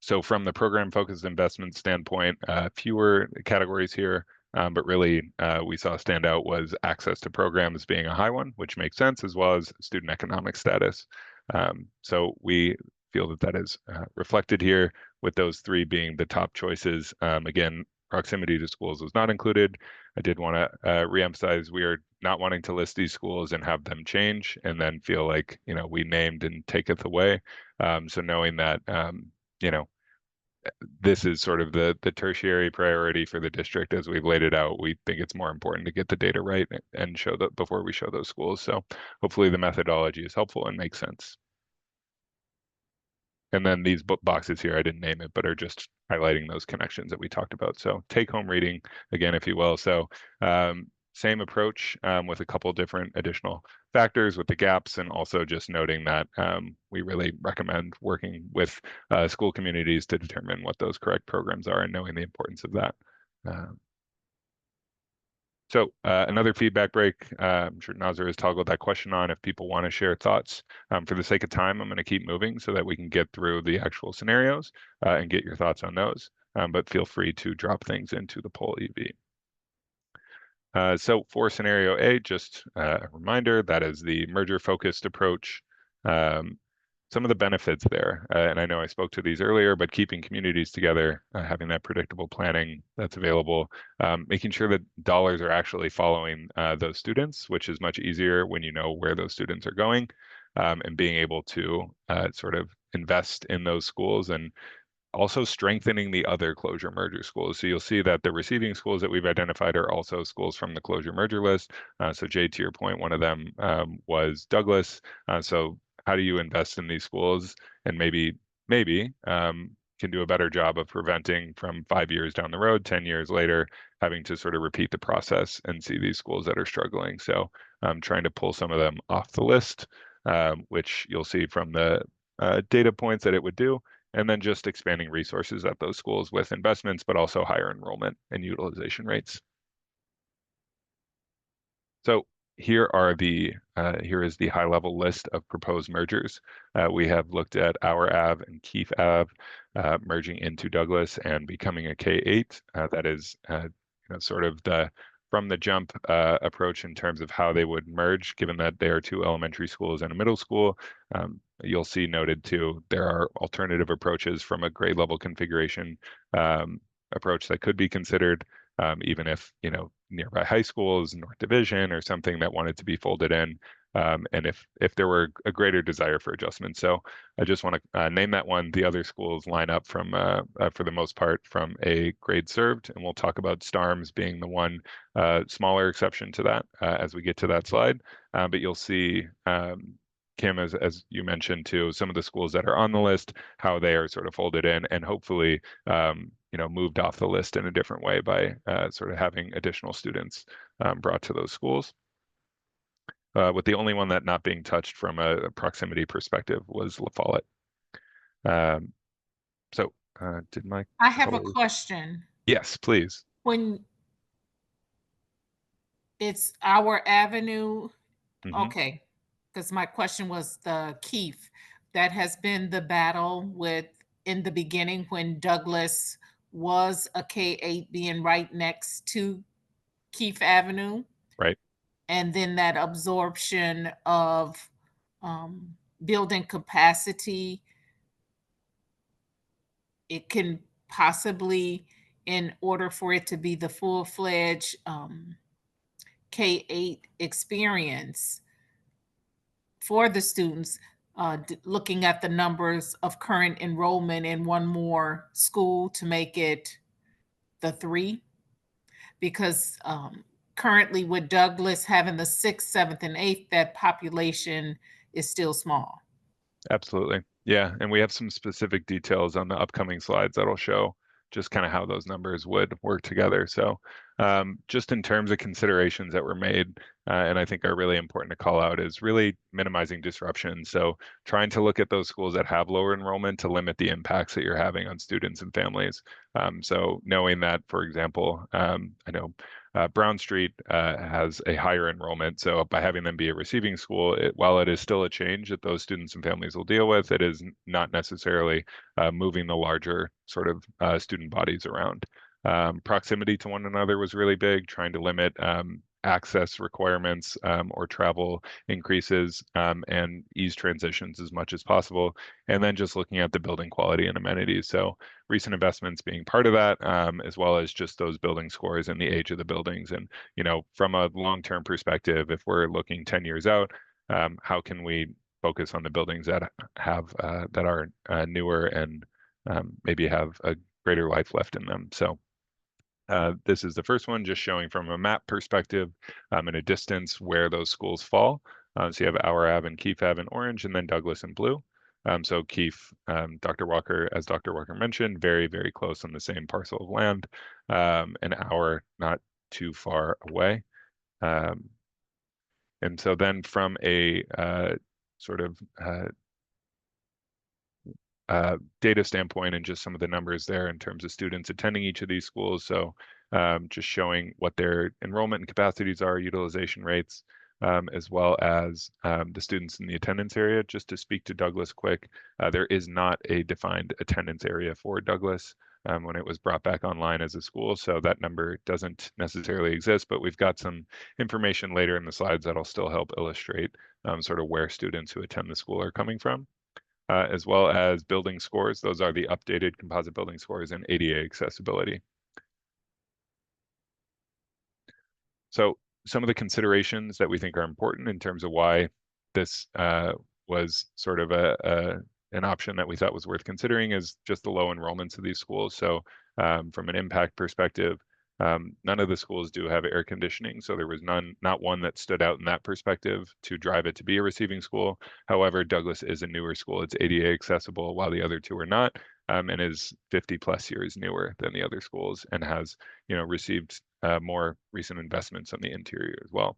So from the program focused investment standpoint, fewer categories here, but really we saw stand out was access to programs being a high one, which makes sense, as well as student economic status. So we feel that is reflected here, with those three being the top choices. Again, proximity to schools was not included. I did want to reemphasize we are not wanting to list these schools and have them change and then feel like, we named and taketh away. So knowing that, this is sort of the tertiary priority for the district as we've laid it out, we think it's more important to get the data right and show that before we show those schools. So hopefully the methodology is helpful and makes sense. And then these boxes here, I didn't name it, but are just highlighting those connections that we talked about. So take home reading again, if you will. So same approach with a couple different additional factors with the gaps, and also just noting that we really recommend working with school communities to determine what those correct programs are and knowing the importance of that. So another feedback break. I'm sure Nazir has toggled that question on if people want to share thoughts. For the sake of time, I'm going to keep moving so that we can get through the actual scenarios and get your thoughts on those. But feel free to drop things into the poll EV. So for scenario A, just a reminder, that is the merger-focused approach. Some of the benefits there, and I know I spoke to these earlier, but keeping communities together, having that predictable planning that's available, making sure that dollars are actually following those students, which is much easier when you know where those students are going, and being able to sort of invest in those schools, and also strengthening the other closure merger schools. So you'll see that the receiving schools that we've identified are also schools from the closure merger list. So Jay, to your point, one of them was Douglas. So how do you invest in these schools and maybe can do a better job of preventing from 5 years down the road, 10 years later, having to sort of repeat the process and see these schools that are struggling. So trying to pull some of them off the list, which you'll see from the data points that it would do, and then just expanding resources at those schools with investments, but also higher enrollment and utilization rates. So here is the high-level list of proposed mergers. We have looked at Our Ave and Keefe Ave merging into Douglas and becoming a K-8. That is sort of the from the jump approach in terms of how they would merge, given that they are two elementary schools and a middle school. You'll see noted too, there are alternative approaches from a grade level configuration approach that could be considered. Even if, nearby high schools, North Division, or something that wanted to be folded in, and if there were a greater desire for adjustment. So I just want to name that one. The other schools line up from, for the most part, from a grade served, and we'll talk about STARMS being the one smaller exception to that as we get to that slide. But you'll see, Kim, as you mentioned too, some of the schools that are on the list, how they are sort of folded in, and hopefully moved off the list in a different way by sort of having additional students brought to those schools. With the only one that not being touched from a proximity perspective was La Follette. Did my I have a question. Yes, please. When it's Our Avenue, okay, because my question was the Keefe. That has been the battle with in the beginning when Douglas was a K-8 being right next to Keefe Avenue. Right. And then that absorption of building capacity, it can possibly, in order for it to be the full-fledged K-8 experience for the students, looking at the numbers of current enrollment in one more school to make it the 3, because currently with Douglas having the 6th, 7th, and 8th, that population is still small. Absolutely. Yeah, and we have some specific details on the upcoming slides that'll show just kind of how those numbers would work together. So just in terms of considerations that were made, and I think are really important to call out, is really minimizing disruption. So trying to look at those schools that have lower enrollment to limit the impacts that you're having on students and families. So knowing that, for example, I know Brown Street has a higher enrollment. So by having them be a receiving school, while it is still a change that those students and families will deal with, it is not necessarily moving the larger sort of student bodies around. Proximity to one another was really big, trying to limit access requirements or travel increases and ease transitions as much as possible. And then just looking at the building quality and amenities. So recent investments being part of that, as well as just those building scores and the age of the buildings. And, from a long-term perspective, if we're looking 10 years out, how can we focus on the buildings that have that are newer and maybe have a greater life left in them. So this is the first one, just showing from a map perspective in a distance where those schools fall. So you have Our Ave and Keefe Ave in orange, and then Douglas in blue. So Keefe, Dr. Walker, as Dr. Walker mentioned, very, very close on the same parcel of land, an hour not too far away. And so then from a sort of data standpoint and just some of the numbers there in terms of students attending each of these schools. So just showing what their enrollment and capacities are, utilization rates, as well as the students in the attendance area. Just to speak to Douglas quick, there is not a defined attendance area for Douglas when it was brought back online as a school. So that number doesn't necessarily exist, but we've got some information later in the slides that'll still help illustrate sort of where students who attend the school are coming from. As well as building scores. Those are the updated composite building scores and ADA accessibility. So some of the considerations that we think are important in terms of why this was sort of an option that we thought was worth considering is just the low enrollments of these schools. So from an impact perspective, none of the schools do have air conditioning, so there was not one that stood out in that perspective to drive it to be a receiving school. However, Douglas is a newer school. It's ADA accessible, while the other two are not, and is 50 plus years newer than the other schools, and has, received more recent investments on the interior as well.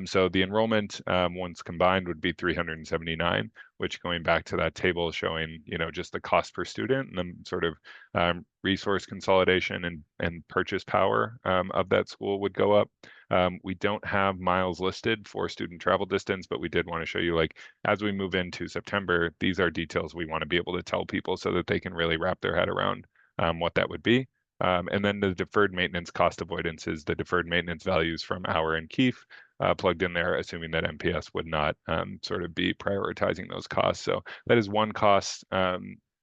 So the enrollment, once combined, would be 379, which, going back to that table showing, just the cost per student and then sort of resource consolidation and purchase power of that school would go up. We don't have miles listed for student travel distance, but we did want to show you, like, as we move into September, these are details we want to be able to tell people so that they can really wrap their head around what that would be. And then the deferred maintenance cost avoidance is the deferred maintenance values from Auer and Keefe plugged in there, assuming that MPS would not sort of be prioritizing those costs. So that is one cost,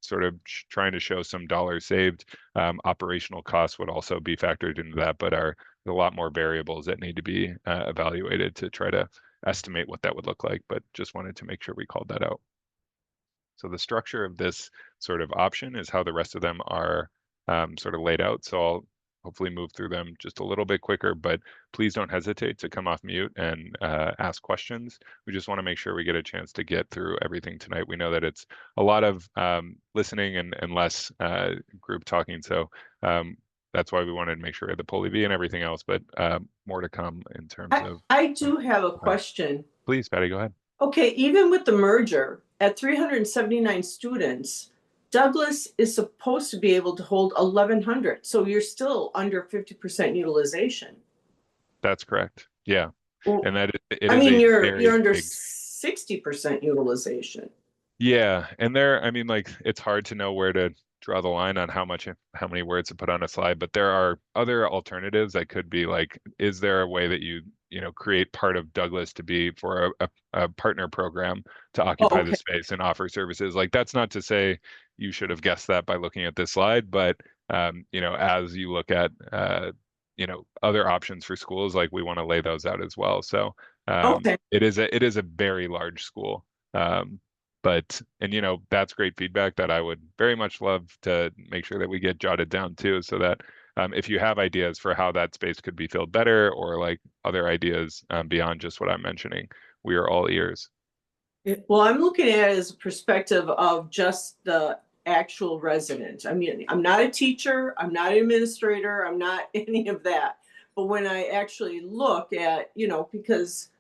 sort of trying to show some dollars saved. Operational costs would also be factored into that, but are a lot more variables that need to be evaluated to try to estimate what that would look like. But just wanted to make sure we called that out. So the structure of this sort of option is how the rest of them are sort of laid out. So I'll hopefully move through them just a little bit quicker, but please don't hesitate to come off mute and ask questions. We just want to make sure we get a chance to get through everything tonight. We know that it's a lot of listening and less group talking. So that's why we wanted to make sure we had the Poll EV and everything else, but more to come in terms of. I do have a question. Please, Patty, go ahead. Okay, even with the merger, at 379 students, Douglas is supposed to be able to hold 1,100. So you're still under 50% utilization. That's correct. Yeah. Well, And that you're under 60% utilization. Yeah. And it's hard to know where to draw the line on how many words to put on a slide, but there are other alternatives that could be like, is there a way that you create part of Douglas to be for a partner program to occupy the space and offer services? Like, that's not to say you should have guessed that by looking at this slide, but as you look at other options for schools, like, we want to lay those out as well. So it is a very large school. But that's great feedback that I would very much love to make sure that we get jotted down too, so that if you have ideas for how that space could be filled better, or like other ideas beyond just what I'm mentioning, we are all ears. Well, I'm looking at it as a perspective of just the actual resident. I mean, I'm not a teacher, I'm not an administrator, I'm not any of that. But when I actually look at, because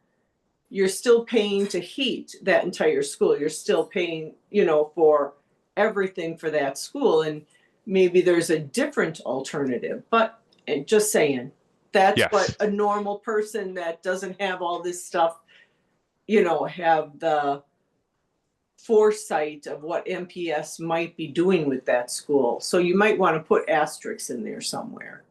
you're still paying to heat that entire school. You're still paying, for everything for that school. And maybe there's a different alternative, but just saying, that's what a normal person that doesn't have all this stuff, have the foresight of what MPS might be doing with that school. So you might want to put asterisks in there somewhere.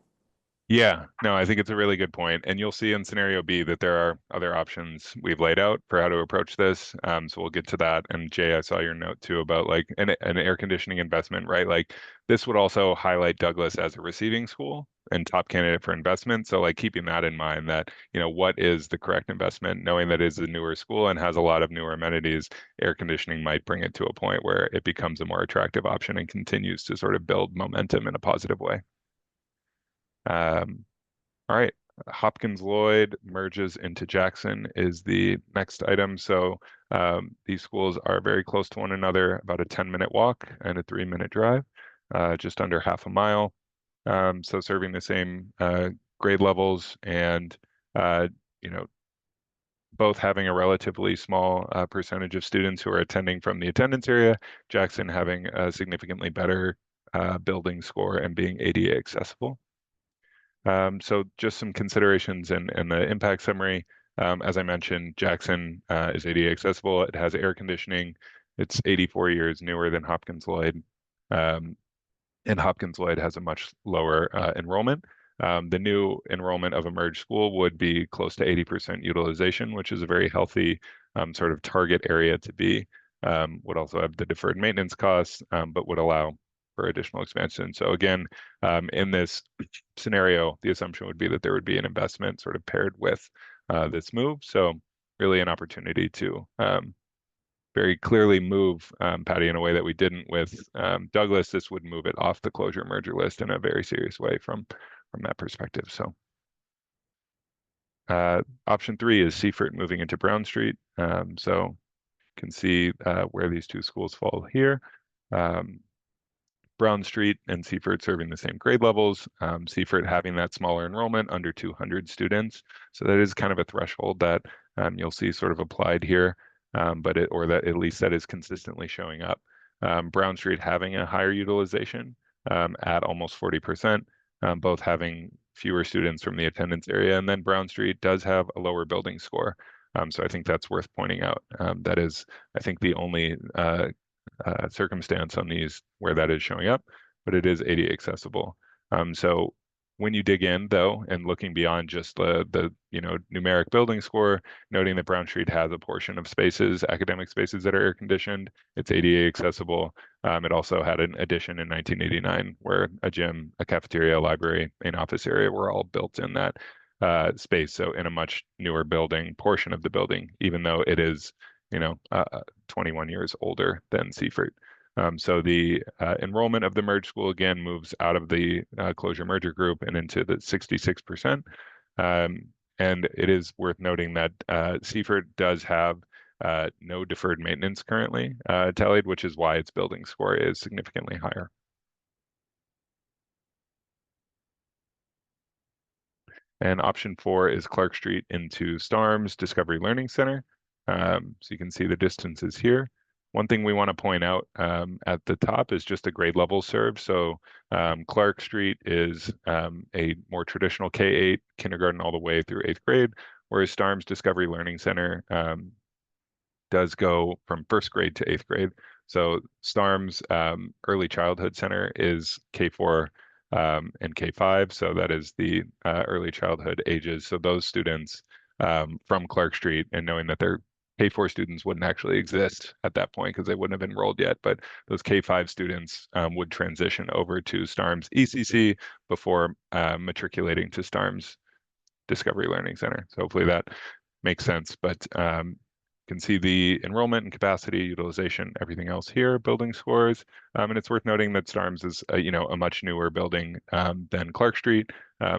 Yeah, no, I think it's a really good point. And you'll see in scenario B that there are other options we've laid out for how to approach this. So we'll get to that. And Jay, I saw your note too about like an air conditioning investment, right? Like, this would also highlight Douglas as a receiving school and top candidate for investment. So like, keeping that in mind, that, what is the correct investment, knowing that it is a newer school and has a lot of newer amenities, air conditioning might bring it to a point where it becomes a more attractive option and continues to sort of build momentum in a positive way. All right, Hopkins Lloyd merges into Jackson is the next item. So these schools are very close to one another, about a 10-minute walk and a 3-minute drive, just under half a mile. So serving the same grade levels and, you know, both having a relatively small percentage of students who are attending from the attendance area, Jackson having a significantly better building score and being ADA accessible. So just some considerations in the impact summary. As I mentioned, Jackson is ADA accessible. It has air conditioning. It's 84 years newer than Hopkins Lloyd. And Hopkins Lloyd has a much lower enrollment. The new enrollment of a merged school would be close to 80% utilization, which is a very healthy sort of target area to be. Would also have the deferred maintenance costs, but would allow for additional expansion. So again, in this scenario, the assumption would be that there would be an investment sort of paired with this move. So really an opportunity to very clearly move Patty in a way that we didn't with Douglas. This would move it off the closure merger list in a very serious way from that perspective. So option 3 is Seifert moving into Brown Street. So you can see where these two schools fall here. Brown Street and Seifert serving the same grade levels. Seifert having that smaller enrollment, under 200 students. So that is kind of a threshold that you'll see sort of applied here, or that at least that is consistently showing up. Brown Street having a higher utilization at almost 40%, both having fewer students from the attendance area. And then Brown Street does have a lower building score. So I think that's worth pointing out. That is, I think, the only circumstance on these where that is showing up, but it is ADA accessible. So when you dig in though, and looking beyond just the numeric building score, noting that Brown Street has a portion of spaces, academic spaces that are air conditioned, it's ADA accessible. It also had an addition in 1989 where a gym, a cafeteria, a library, an office area were all built in that space. So in a much newer building, portion of the building, even though it is 21 years older than Seifert. So the enrollment of the merged school again moves out of the closure merger group and into the 66%. And it is worth noting that Seifert does have no deferred maintenance currently tallied, which is why its building score is significantly higher. And option 4 is Clark Street into Starms Discovery Learning Center. So you can see the distances here. One thing we want to point out at the top is just a grade level served. So Clark Street is a more traditional K-8, kindergarten all the way through 8th grade, whereas Starms Discovery Learning Center does go from 1st grade to 8th grade. So Starms Early Childhood Center is K4 and K5. So that is the early childhood ages. So those students from Clark Street, and knowing that their K4 students wouldn't actually exist at that point because they wouldn't have enrolled yet, but those K5 students would transition over to Starms ECC before matriculating to Starms Discovery Learning Center. So hopefully that makes sense, but you can see the enrollment and capacity, utilization, everything else here, building scores. And it's worth noting that Starms is a much newer building than Clark Street.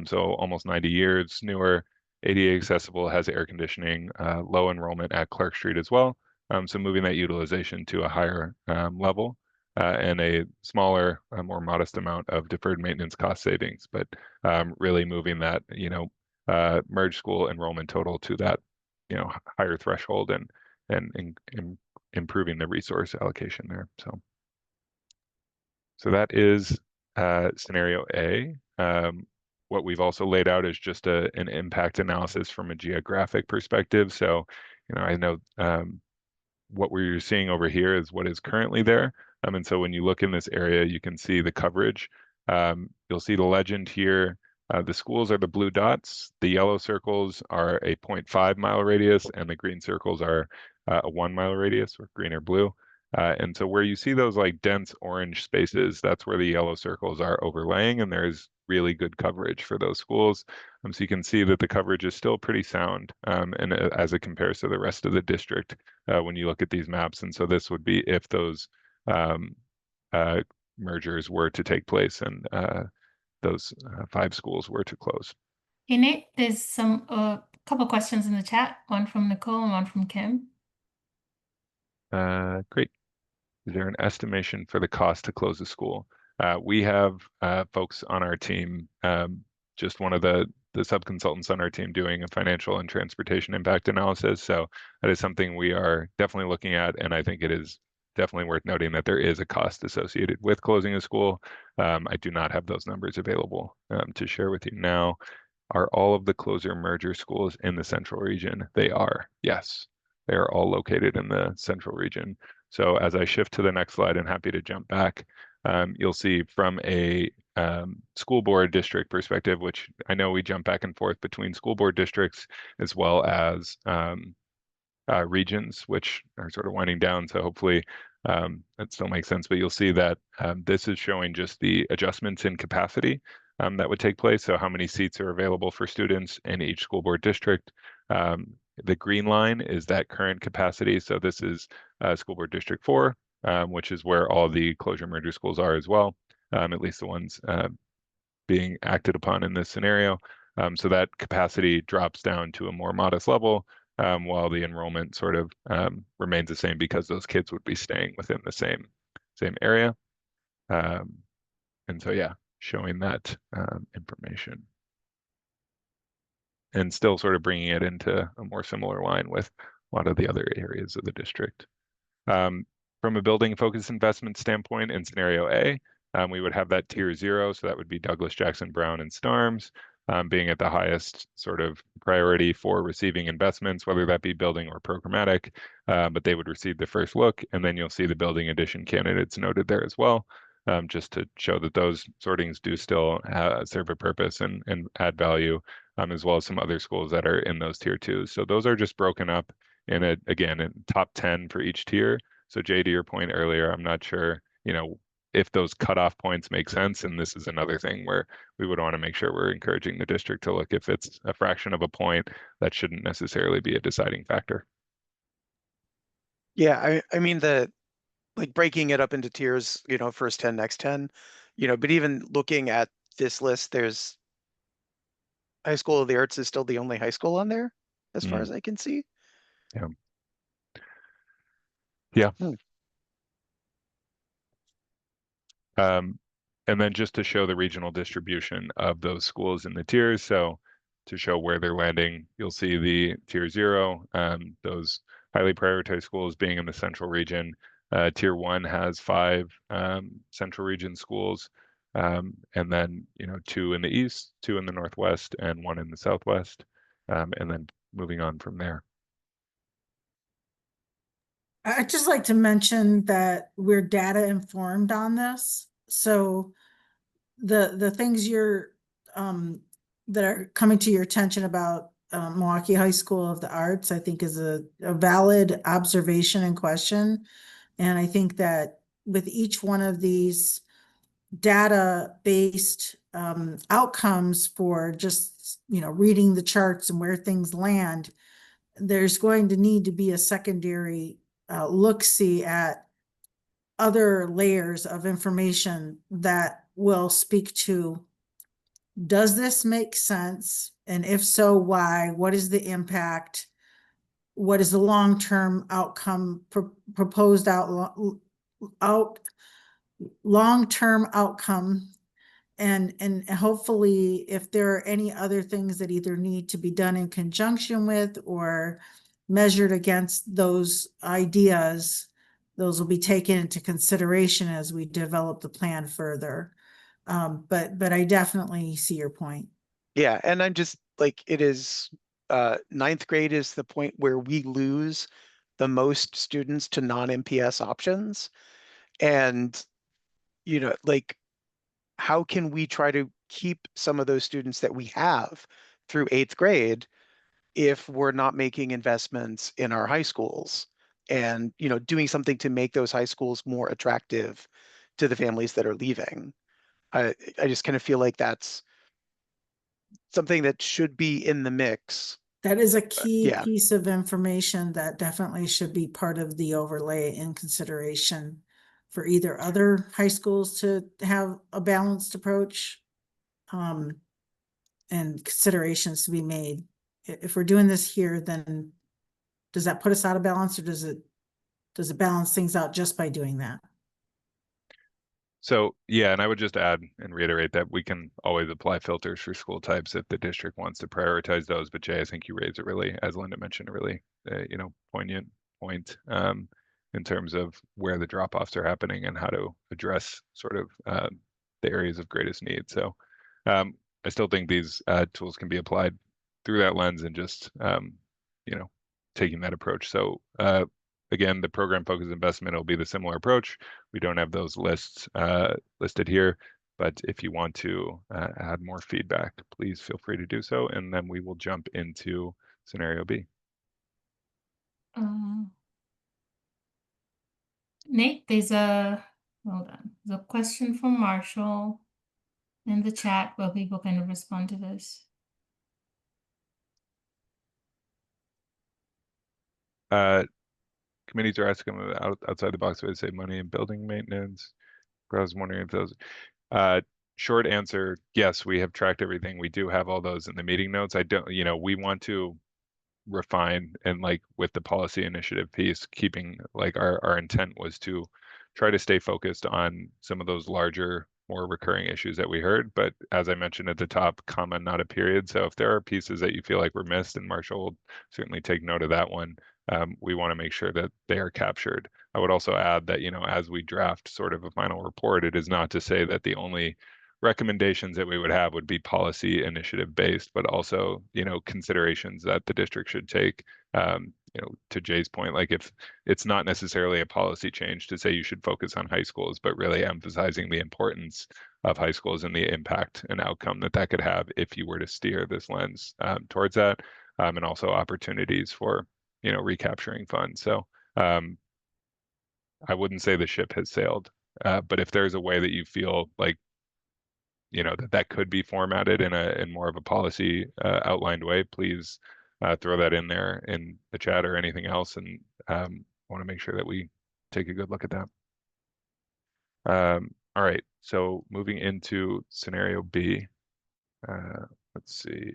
So almost 90 years newer, ADA accessible, has air conditioning, low enrollment at Clark Street as well. So moving that utilization to a higher level and a smaller, more modest amount of deferred maintenance cost savings, but really moving that, merged school enrollment total to that higher threshold and improving the resource allocation there. So that is scenario A. What we've also laid out is just an impact analysis from a geographic perspective. So I know what we're seeing over here is what is currently there. And so when you look in this area, you can see the coverage. You'll see the legend here. The schools are the blue dots. The yellow circles are a 0.5 mile radius, and the green circles are a 1 mile radius, or green or blue. And so where you see those like dense orange spaces, that's where the yellow circles are overlaying, and there's really good coverage for those schools. So you can see that the coverage is still pretty sound, and as it compares to the rest of the district when you look at these maps. And so this would be if those mergers were to take place and those 5 schools were to close. Hey Nate, there's some couple questions in the chat, one from Nicole and one from Kim. Great. Is there an estimation for the cost to close a school? We have folks on our team, just one of the sub-consultants on our team doing a financial and transportation impact analysis. So that is something we are definitely looking at. And I think it is definitely worth noting that there is a cost associated with closing a school. I do not have those numbers available to share with you now. Are all of the closer merger schools in the central region? They are, yes. They are all located in the central region. So as I shift to the next slide, and happy to jump back, you'll see from a school board district perspective, which I know we jump back and forth between school board districts as well as regions, which are sort of winding down. So hopefully that still makes sense. But you'll see that this is showing just the adjustments in capacity that would take place. So how many seats are available for students in each school board district. The green line is that current capacity. So this is School Board District 4, which is where all the closure merger schools are as well, at least the ones being acted upon in this scenario. So that capacity drops down to a more modest level, while the enrollment sort of remains the same because those kids would be staying within the same area. And so, yeah, showing that information. And still sort of bringing it into a more similar line with a lot of the other areas of the district. From a building focused investment standpoint in scenario A, we would have that tier 0. So that would be Douglas, Jackson, Brown, and Starms being at the highest sort of priority for receiving investments, whether that be building or programmatic, but they would receive the first look. And then you'll see the building addition candidates noted there as well, just to show that those sortings do still serve a purpose and add value, as well as some other schools that are in those tier 2s. So those are just broken up in again, in top 10 for each tier. So Jay, to your point earlier, I'm not sure, if those cutoff points make sense. And this is another thing where we would want to make sure we're encouraging the district to look. If it's a fraction of a point, that shouldn't necessarily be a deciding factor. Yeah, I mean like breaking it up into tiers, first 10, next 10, but even looking at this list, there's High School of the Arts is still the only high school on there, as far as I can see. Yeah. Yeah. And then just to show the regional distribution of those schools in the tiers. So to show where they're landing, you'll see the tier 0, those highly prioritized schools being in the central region. Tier 1 has 5 central region schools, and then 2 in the east, 2 in the northwest, and 1 in the southwest, and then moving on from there. I'd just like to mention that we're data informed on this. So the things that are coming to your attention about Milwaukee High School of the Arts, I think is a valid observation and question. And I think that with each one of these data-based outcomes for just, reading the charts and where things land, there's going to need to be a secondary look-see at other layers of information that will speak to, does this make sense? And if so, why? What is the impact? What is the long-term outcome proposed long-term outcome? And hopefully if there are any other things that either need to be done in conjunction with or measured against those ideas, those will be taken into consideration as we develop the plan further. But I definitely see your point. Yeah, and I'm just like, it is 9th grade is the point where we lose the most students to non-MPS options. And, like, how can we try to keep some of those students that we have through 8th grade if we're not making investments in our high schools and, doing something to make those high schools more attractive to the families that are leaving? I just kind of feel like that's something that should be in the mix. That is a key yeah. piece of information that definitely should be part of the overlay in consideration for either other high schools to have a balanced approach. and considerations to be made. If we're doing this here, then does that put us out of balance, or does it balance things out just by doing that? So yeah, and I would just add and reiterate that we can always apply filters for school types if the district wants to prioritize those. But Jay, I think you raised a really, as Linda mentioned, a really poignant point in terms of where the drop-offs are happening and how to address sort of the areas of greatest need. So I still think these tools can be applied through that lens and just taking that approach. So again, the program focused investment will be the similar approach. We don't have those lists listed here, but if you want to add more feedback, please feel free to do so, and then we will jump into scenario B. Nate, there's a question from Marshall in the chat where people can respond to this. Committees are asking outside the box way to save money in building maintenance. I was wondering if those. Short answer, yes, we have tracked everything. We do have all those in the meeting notes. I don't, we want to refine, and like with the policy initiative piece, keeping like our intent was to try to stay focused on some of those larger, more recurring issues that we heard. But as I mentioned at the top, comma, not a period. So if there are pieces that you feel like were missed, and Marshall will certainly take note of that one, we want to make sure that they are captured. I would also add that, as we draft sort of a final report, it is not to say that the only recommendations that we would have would be policy initiative based, but also, considerations that the district should take. To Jay's point, like if it's not necessarily a policy change to say you should focus on high schools, but really emphasizing the importance of high schools and the impact and outcome that could have if you were to steer this lens towards that, and also opportunities for, recapturing funds. So I wouldn't say the ship has sailed, but if there's a way that you feel like that could be formatted in more of a policy outlined way, please throw that in there in the chat or anything else, and want to make sure that we take a good look at that. All right, so moving into scenario B, let's see.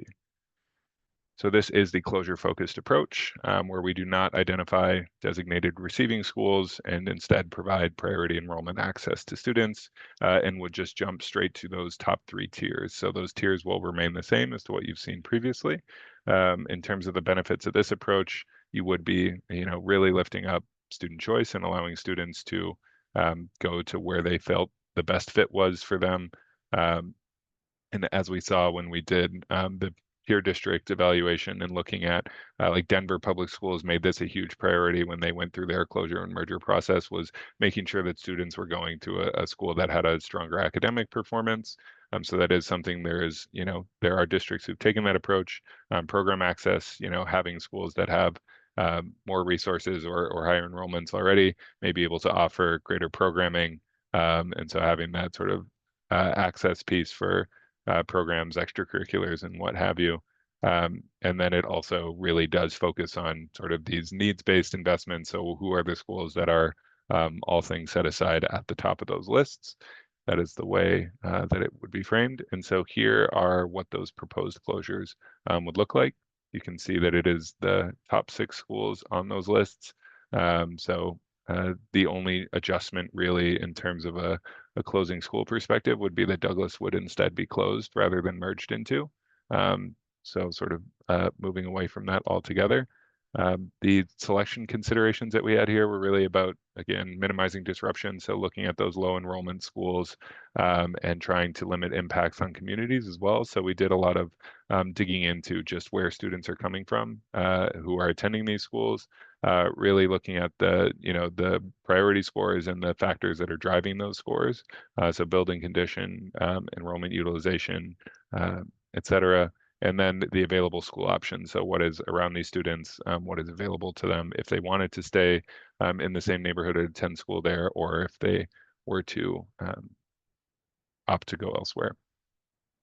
So this is the closure-focused approach, where we do not identify designated receiving schools and instead provide priority enrollment access to students, and would just jump straight to those top 3 tiers. So those tiers will remain the same as to what you've seen previously. In terms of the benefits of this approach, you would be, really lifting up student choice and allowing students to go to where they felt the best fit was for them. And as we saw when we did the peer district evaluation and looking at like Denver Public Schools made this a huge priority when they went through their closure and merger process, was making sure that students were going to a school that had a stronger academic performance. So that is something there are districts who've taken that approach. Program access, having schools that have more resources or higher enrollments already may be able to offer greater programming. And so having that sort of access piece for programs, extracurriculars, and what have you. And then it also really does focus on sort of these needs-based investments. So who are the schools that are all things set aside at the top of those lists? That is the way that it would be framed. And so here are what those proposed closures would look like. You can see that it is the top 6 schools on those lists. So the only adjustment really in terms of a closing school perspective would be that Douglas would instead be closed rather than merged into. So sort of moving away from that altogether. The selection considerations that we had here were really about, again, minimizing disruption. So looking at those low enrollment schools and trying to limit impacts on communities as well. So we did a lot of digging into just where students are coming from who are attending these schools, really looking at the priority scores and the factors that are driving those scores. So building condition, enrollment utilization, et cetera. And then the available school options. So what is around these students, what is available to them if they wanted to stay in the same neighborhood or attend school there, or if they were to opt to go elsewhere.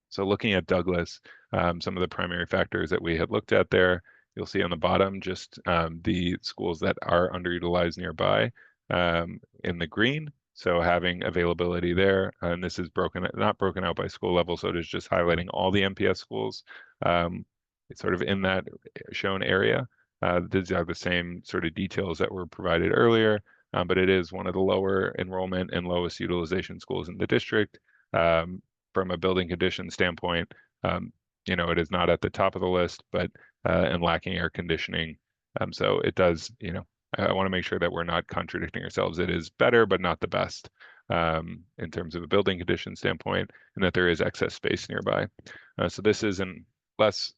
So looking at Douglas, some of the primary factors that we had looked at there, you'll see on the bottom just the schools that are underutilized nearby in the green. So having availability there, and this is not broken out by school level, so it is just highlighting all the MPS schools. It's sort of in that shown area. These are the same sort of details that were provided earlier, but it is one of the lower enrollment and lowest utilization schools in the district. From a building condition standpoint, it is not at the top of the list, but and lacking air conditioning. So it does, I want to make sure that we're not contradicting ourselves. It is better, but not the best in terms of a building condition standpoint, and that there is excess space nearby. So this isn't less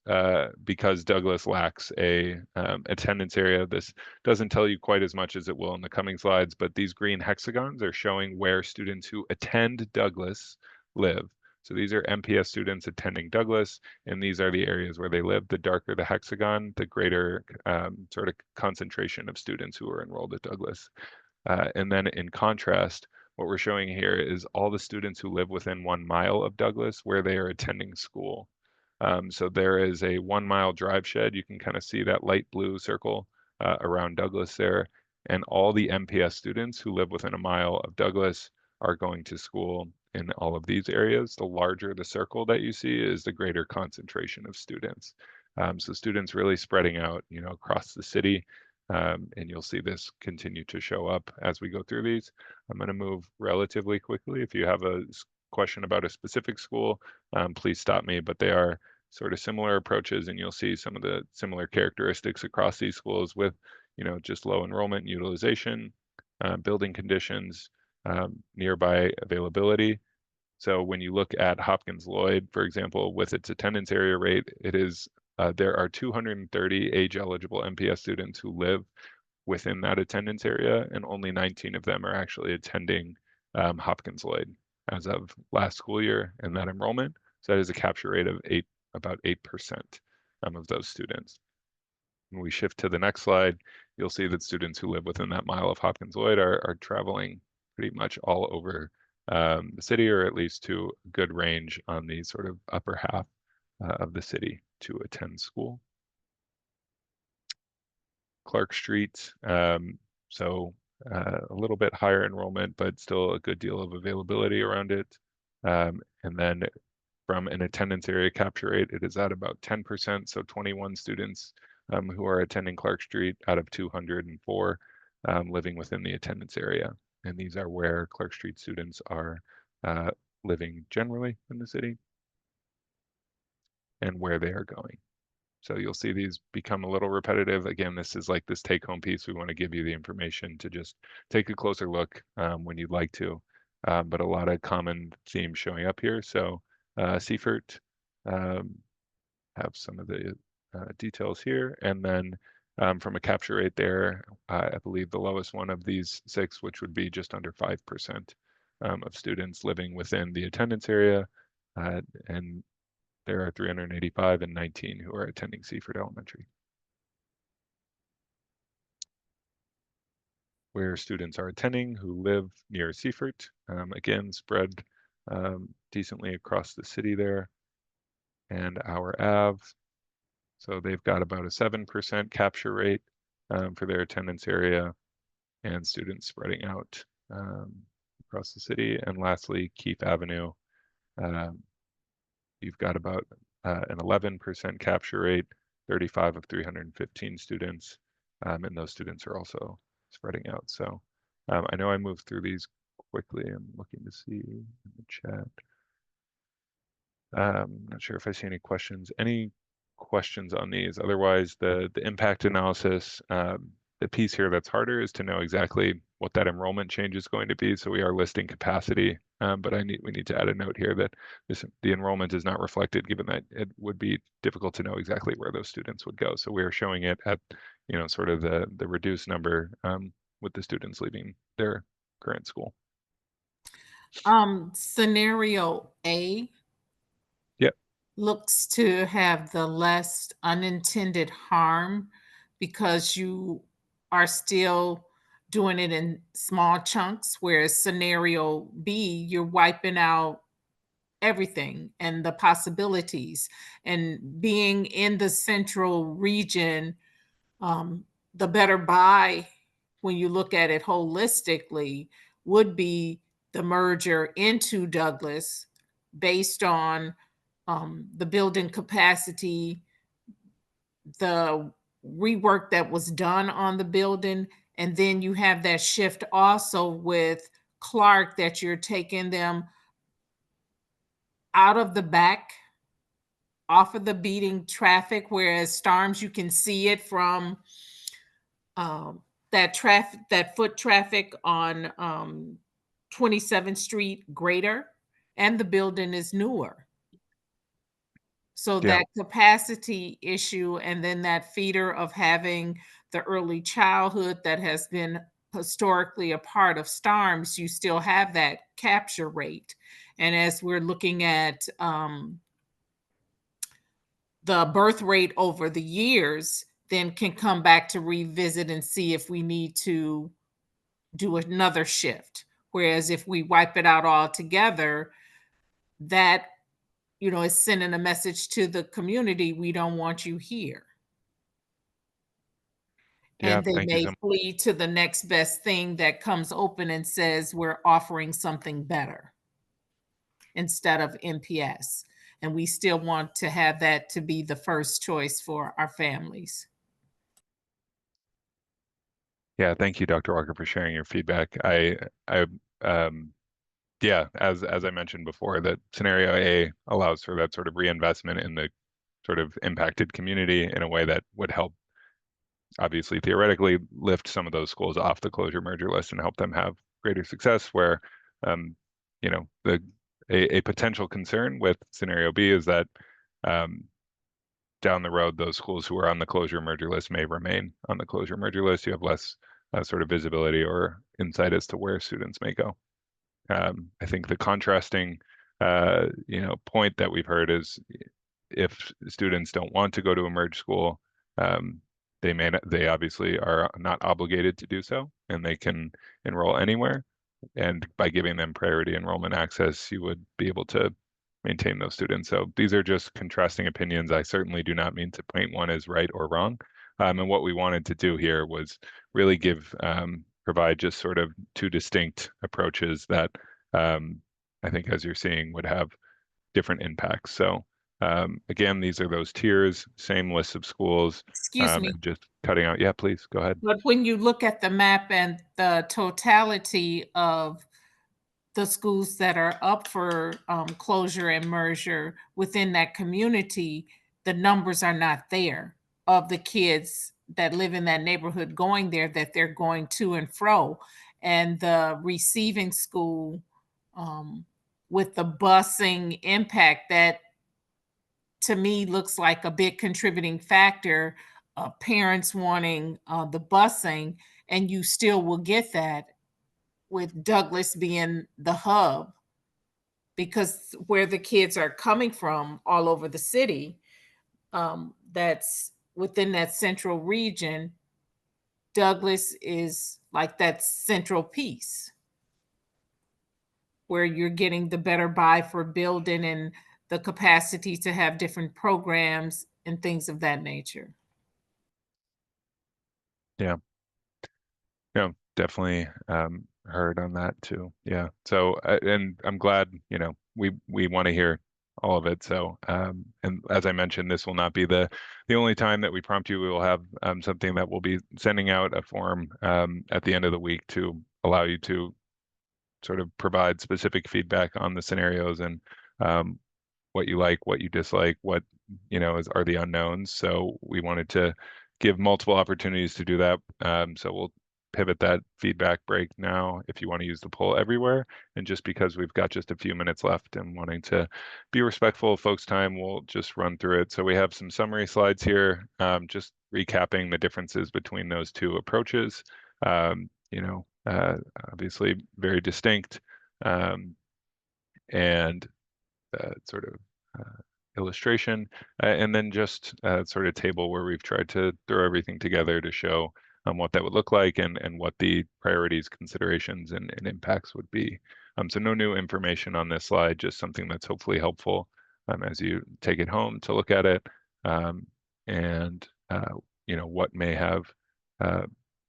because Douglas lacks a attendance area. This doesn't tell you quite as much as it will in the coming slides, but these green hexagons are showing where students who attend Douglas live. So these are MPS students attending Douglas, and these are the areas where they live. The darker the hexagon, the greater sort of concentration of students who are enrolled at Douglas. And then in contrast, what we're showing here is all the students who live within 1 mile of Douglas where they are attending school. So there is a 1 mile drive shed. You can kind of see that light blue circle around Douglas there. And all the MPS students who live within 1 mile of Douglas are going to school in all of these areas. The larger the circle that you see is the greater concentration of students. So students really spreading out, across the city. And you'll see this continue to show up as we go through these. I'm going to move relatively quickly. If you have a question about a specific school, please stop me, but they are sort of similar approaches, and you'll see some of the similar characteristics across these schools with, just low enrollment and utilization, building conditions, nearby availability. So when you look at Hopkins Lloyd, for example, with its attendance area rate, it is there are 230 age-eligible MPS students who live within that attendance area, and only 19 of them are actually attending Hopkins Lloyd as of last school year in that enrollment. So that is a capture rate of about 8% of those students. When we shift to the next slide, you'll see that students who live within that mile of Hopkins Lloyd are traveling pretty much all over the city, or at least to a good range on the sort of upper half of the city to attend school. Clark Street, so a little bit higher enrollment, but still a good deal of availability around it. And then from an attendance area capture rate, it is at about 10%, so 21 students who are attending Clark Street out of 204 living within the attendance area. And these are where Clark Street students are living generally in the city and where they are going. So you'll see these become a little repetitive. Again, this is like this take-home piece. We want to give you the information to just take a closer look when you'd like to. But a lot of common themes showing up here. So Seifert have some of the details here. And then from a capture rate there, I believe the lowest one of these 6, which would be just under 5% of students living within the attendance area. And there are 385 and 19 who are attending Seaford Elementary. Where students are attending who live near Seaford, again, spread decently across the city there. And our Ave, so they've got about a 7% capture rate for their attendance area, and students spreading out across the city. And lastly, Keefe Avenue, you've got about an 11% capture rate, 35 of 315 students, and those students are also spreading out. So I know I moved through these quickly. I'm looking to see in the chat. Not sure if I see any questions. Any questions on these? Otherwise, the impact analysis, the piece here that's harder is to know exactly what that enrollment change is going to be. So we are listing capacity, but we need to add a note here that the enrollment is not reflected, given that it would be difficult to know exactly where those students would go. So we are showing it at sort of the reduced number with the students leaving their current school. Scenario A looks to have the less unintended harm because you are still doing it in small chunks, whereas scenario B, you're wiping out everything and the possibilities. And being in the central region, the better buy when you look at it holistically would be the merger into Douglas based on the building capacity, the rework that was done on the building, and then you have that shift also with Clark, that you're taking them out of the back, off of the beating traffic, whereas Starms, you can see it from that foot traffic on 27th Street greater, and the building is newer. So Yeah. that capacity issue, and then that feeder of having the early childhood that has been historically a part of Starms, you still have that capture rate. And as we're looking at the birth rate over the years, then can come back to revisit and see if we need to do another shift. Whereas if we wipe it out altogether, that, you know, is sending a message to the community, we don't want you here. Yeah, And they thank you may so much. flee to the next best thing that comes open and says, we're offering something better instead of MPS. And we still want to have that to be the first choice for our families. Yeah, thank you, Dr. Walker, for sharing your feedback. Yeah, as I mentioned before, that scenario A allows for that sort of reinvestment in the sort of impacted community in a way that would help, obviously, theoretically, lift some of those schools off the closure merger list and help them have greater success. Where, you know, a potential concern with scenario B is that down the road, those schools who are on the closure merger list may remain on the closure merger list. You have less sort of visibility or insight as to where students may go. I think the contrasting, you know, point that we've heard is if students don't want to go to a merged school, they obviously are not obligated to do so, and they can enroll anywhere. And by giving them priority enrollment access, you would be able to maintain those students. So these are just contrasting opinions. I certainly do not mean to paint one as right or wrong. And what we wanted to do here was really provide just sort of two distinct approaches that I think, as you're seeing, would have different impacts. So again, these are those tiers, same list of schools. Excuse me. And just cutting out. Yeah, please go ahead. But when you look at the map and the totality of the schools that are up for closure and merger within that community, the numbers are not there of the kids that live in that neighborhood going there, that they're going to and fro. And the receiving school with the busing impact, that to me looks like a big contributing factor of parents wanting the busing, and you still will get that with Douglas being the hub, because where the kids are coming from all over the city, that's within that central region, Douglas is like that central piece where you're getting the better buy for building and the capacity to have different programs and things of that nature. Yeah. No, definitely heard on that too. Yeah. So and I'm glad, you know, we want to hear all of it. So and as I mentioned, this will not be the only time that we prompt you. We will have something that we'll be sending out a form at the end of the week to allow you to sort of provide specific feedback on the scenarios and what you like, what you dislike, what, you know, are the unknowns. So we wanted to give multiple opportunities to do that. So we'll pivot that feedback break now if you want to use the poll everywhere. And just because we've got just a few minutes left and wanting to be respectful of folks' time, we'll just run through it. So we have some summary slides here, just recapping the differences between those two approaches. You know, obviously very distinct, and sort of illustration, and then just sort of table where we've tried to throw everything together to show what that would look like and what the priorities, considerations, and impacts would be. So no new information on this slide, just something that's hopefully helpful as you take it home to look at it, and you know, what may have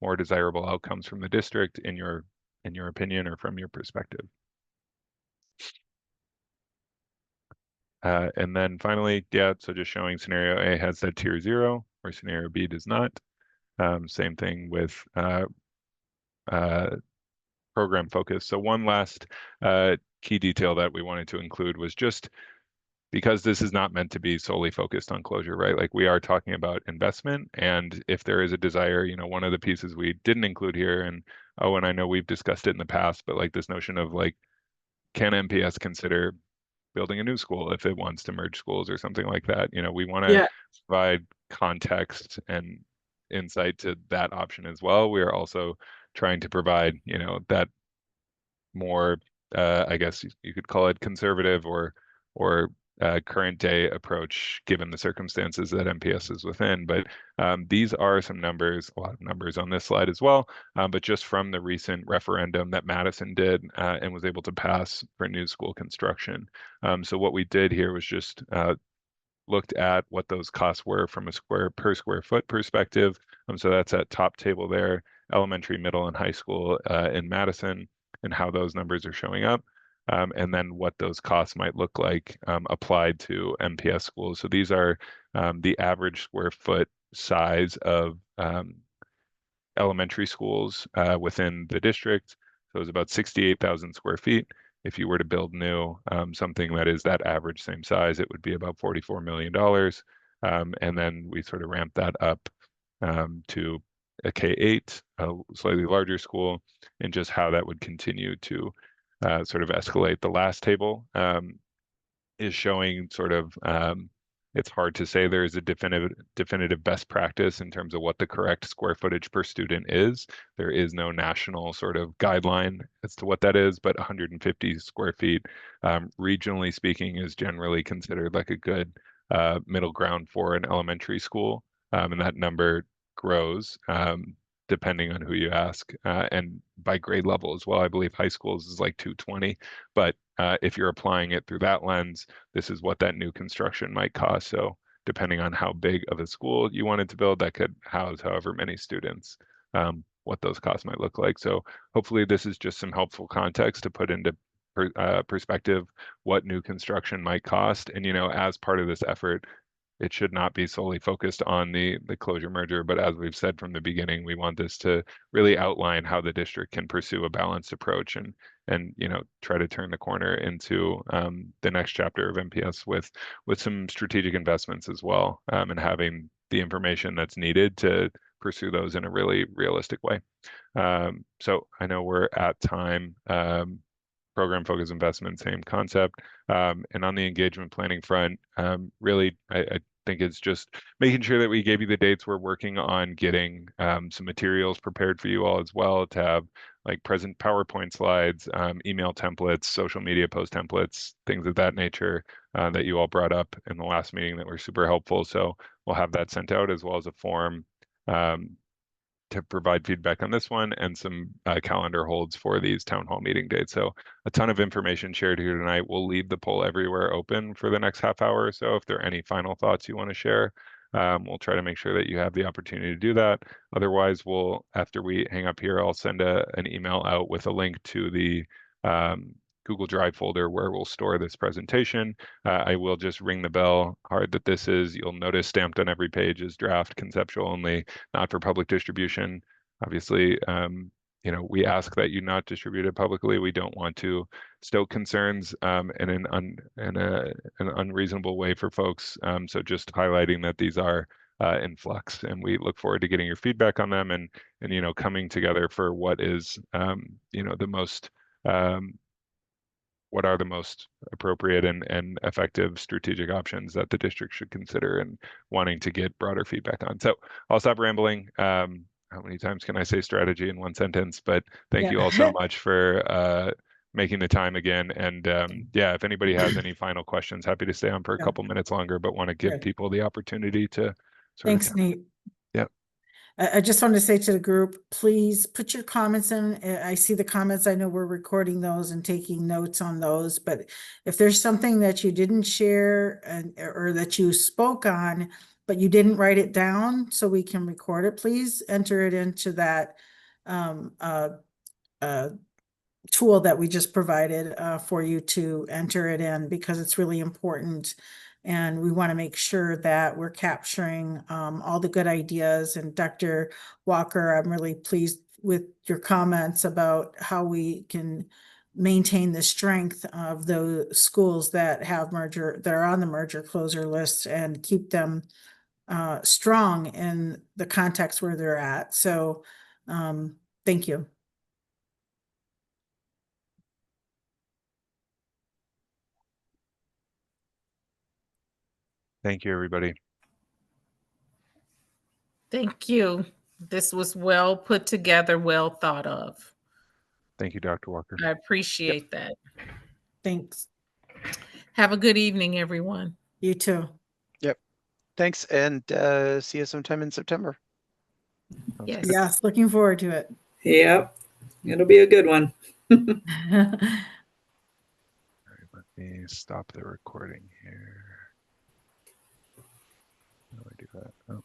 more desirable outcomes from the district in your in your opinion or from your perspective? And then finally, yeah, so just showing scenario A has that tier 0, or scenario B does not. Same thing with program focus. So one last key detail that we wanted to include was just because this is not meant to be solely focused on closure, right? Like we are talking about investment, and if there is a desire, one of the pieces we didn't include here, and I know we've discussed it in the past, but like this notion of like, can MPS consider building a new school if it wants to merge schools or something like that? We want to provide context and insight to that option as well. We are also trying to provide, that more, I guess you could call it conservative or current day approach, given the circumstances that MPS is within. But these are some numbers, a lot of numbers on this slide as well, but just from the recent referendum that Madison did and was able to pass for new school construction. So what we did here was just looked at what those costs were from a per square foot perspective. So that's that top table there, elementary, middle, and high school in Madison, and how those numbers are showing up. And then what those costs might look like applied to MPS schools. So these are the average square foot size of elementary schools within the district. So it was about 68,000 square feet. If you were to build new, something that is that average same size, it would be about $44 million. And then we sort of ramped that up to a K-8, a slightly larger school, and just how that would continue to sort of escalate. The last table is showing sort of, it's hard to say there is a definitive best practice in terms of what the correct square footage per student is. There is no national sort of guideline as to what that is, but 150 square feet, regionally speaking, is generally considered like a good middle ground for an elementary school. And that number grows depending on who you ask, and by grade level as well. I believe high schools is like 220, but if you're applying it through that lens, this is what that new construction might cost. So depending on how big of a school you wanted to build, that could house however many students, what those costs might look like. So hopefully this is just some helpful context to put into perspective what new construction might cost. And, as part of this effort, it should not be solely focused on the closure merger, but as we've said from the beginning, we want this to really outline how the district can pursue a balanced approach and try to turn the corner into the next chapter of MPS with some strategic investments as well, and having the information that's needed to pursue those in a really realistic way. So I know we're at time. Program focus investment, same concept. And on the engagement planning front, really, I think it's just making sure that we gave you the dates. We're working on getting some materials prepared for you all as well, to have like present PowerPoint slides, email templates, social media post templates, things of that nature that you all brought up in the last meeting that were super helpful. So we'll have that sent out, as well as a form to provide feedback on this one, and some calendar holds for these town hall meeting dates. So a ton of information shared here tonight. We'll leave the poll everywhere open for the next half hour or so. If there are any final thoughts you want to share, we'll try to make sure that you have the opportunity to do that. Otherwise, after we hang up here, I'll send an email out with a link to the Google Drive folder where we'll store this presentation. I will just ring the bell hard that this is, you'll notice stamped on every page is draft, conceptual only, not for public distribution. Obviously, we ask that you not distribute it publicly. We don't want to stoke concerns in an unreasonable way for folks. So just highlighting that these are in flux, and we look forward to getting your feedback on them and coming together for what is the most what are the most appropriate and effective strategic options that the district should consider, and wanting to get broader feedback on. So I'll stop rambling. How many times can I say strategy in one sentence? But thank you all so much for making the time again. And if anybody has any final questions, happy to stay on for a couple minutes longer, but want to give people the opportunity to Thanks, Nate. Yeah. I just want to say to the group, please put your comments in. I see the comments. I know we're recording those and taking notes on those, but if there's something that you didn't share or that you spoke on, but you didn't write it down so we can record it, please enter it into that tool that we just provided for you to enter it in, because it's really important. And we want to make sure that we're capturing all the good ideas. And Dr. Walker, I'm really pleased with your comments about how we can maintain the strength of those schools that are on the merger closer list and keep them strong in the context where they're at. So thank you. Thank you, everybody. Thank you. This was well put together, well thought of. Thank you, Dr. Walker. I appreciate that. Thanks. Have a good evening, everyone. You too. Yep. Thanks, and see you sometime in September. Sounds Yes. good. Yes, looking forward to it. Yep. It'll be a good one. All right, let me stop the recording here. How do I do that? Oh.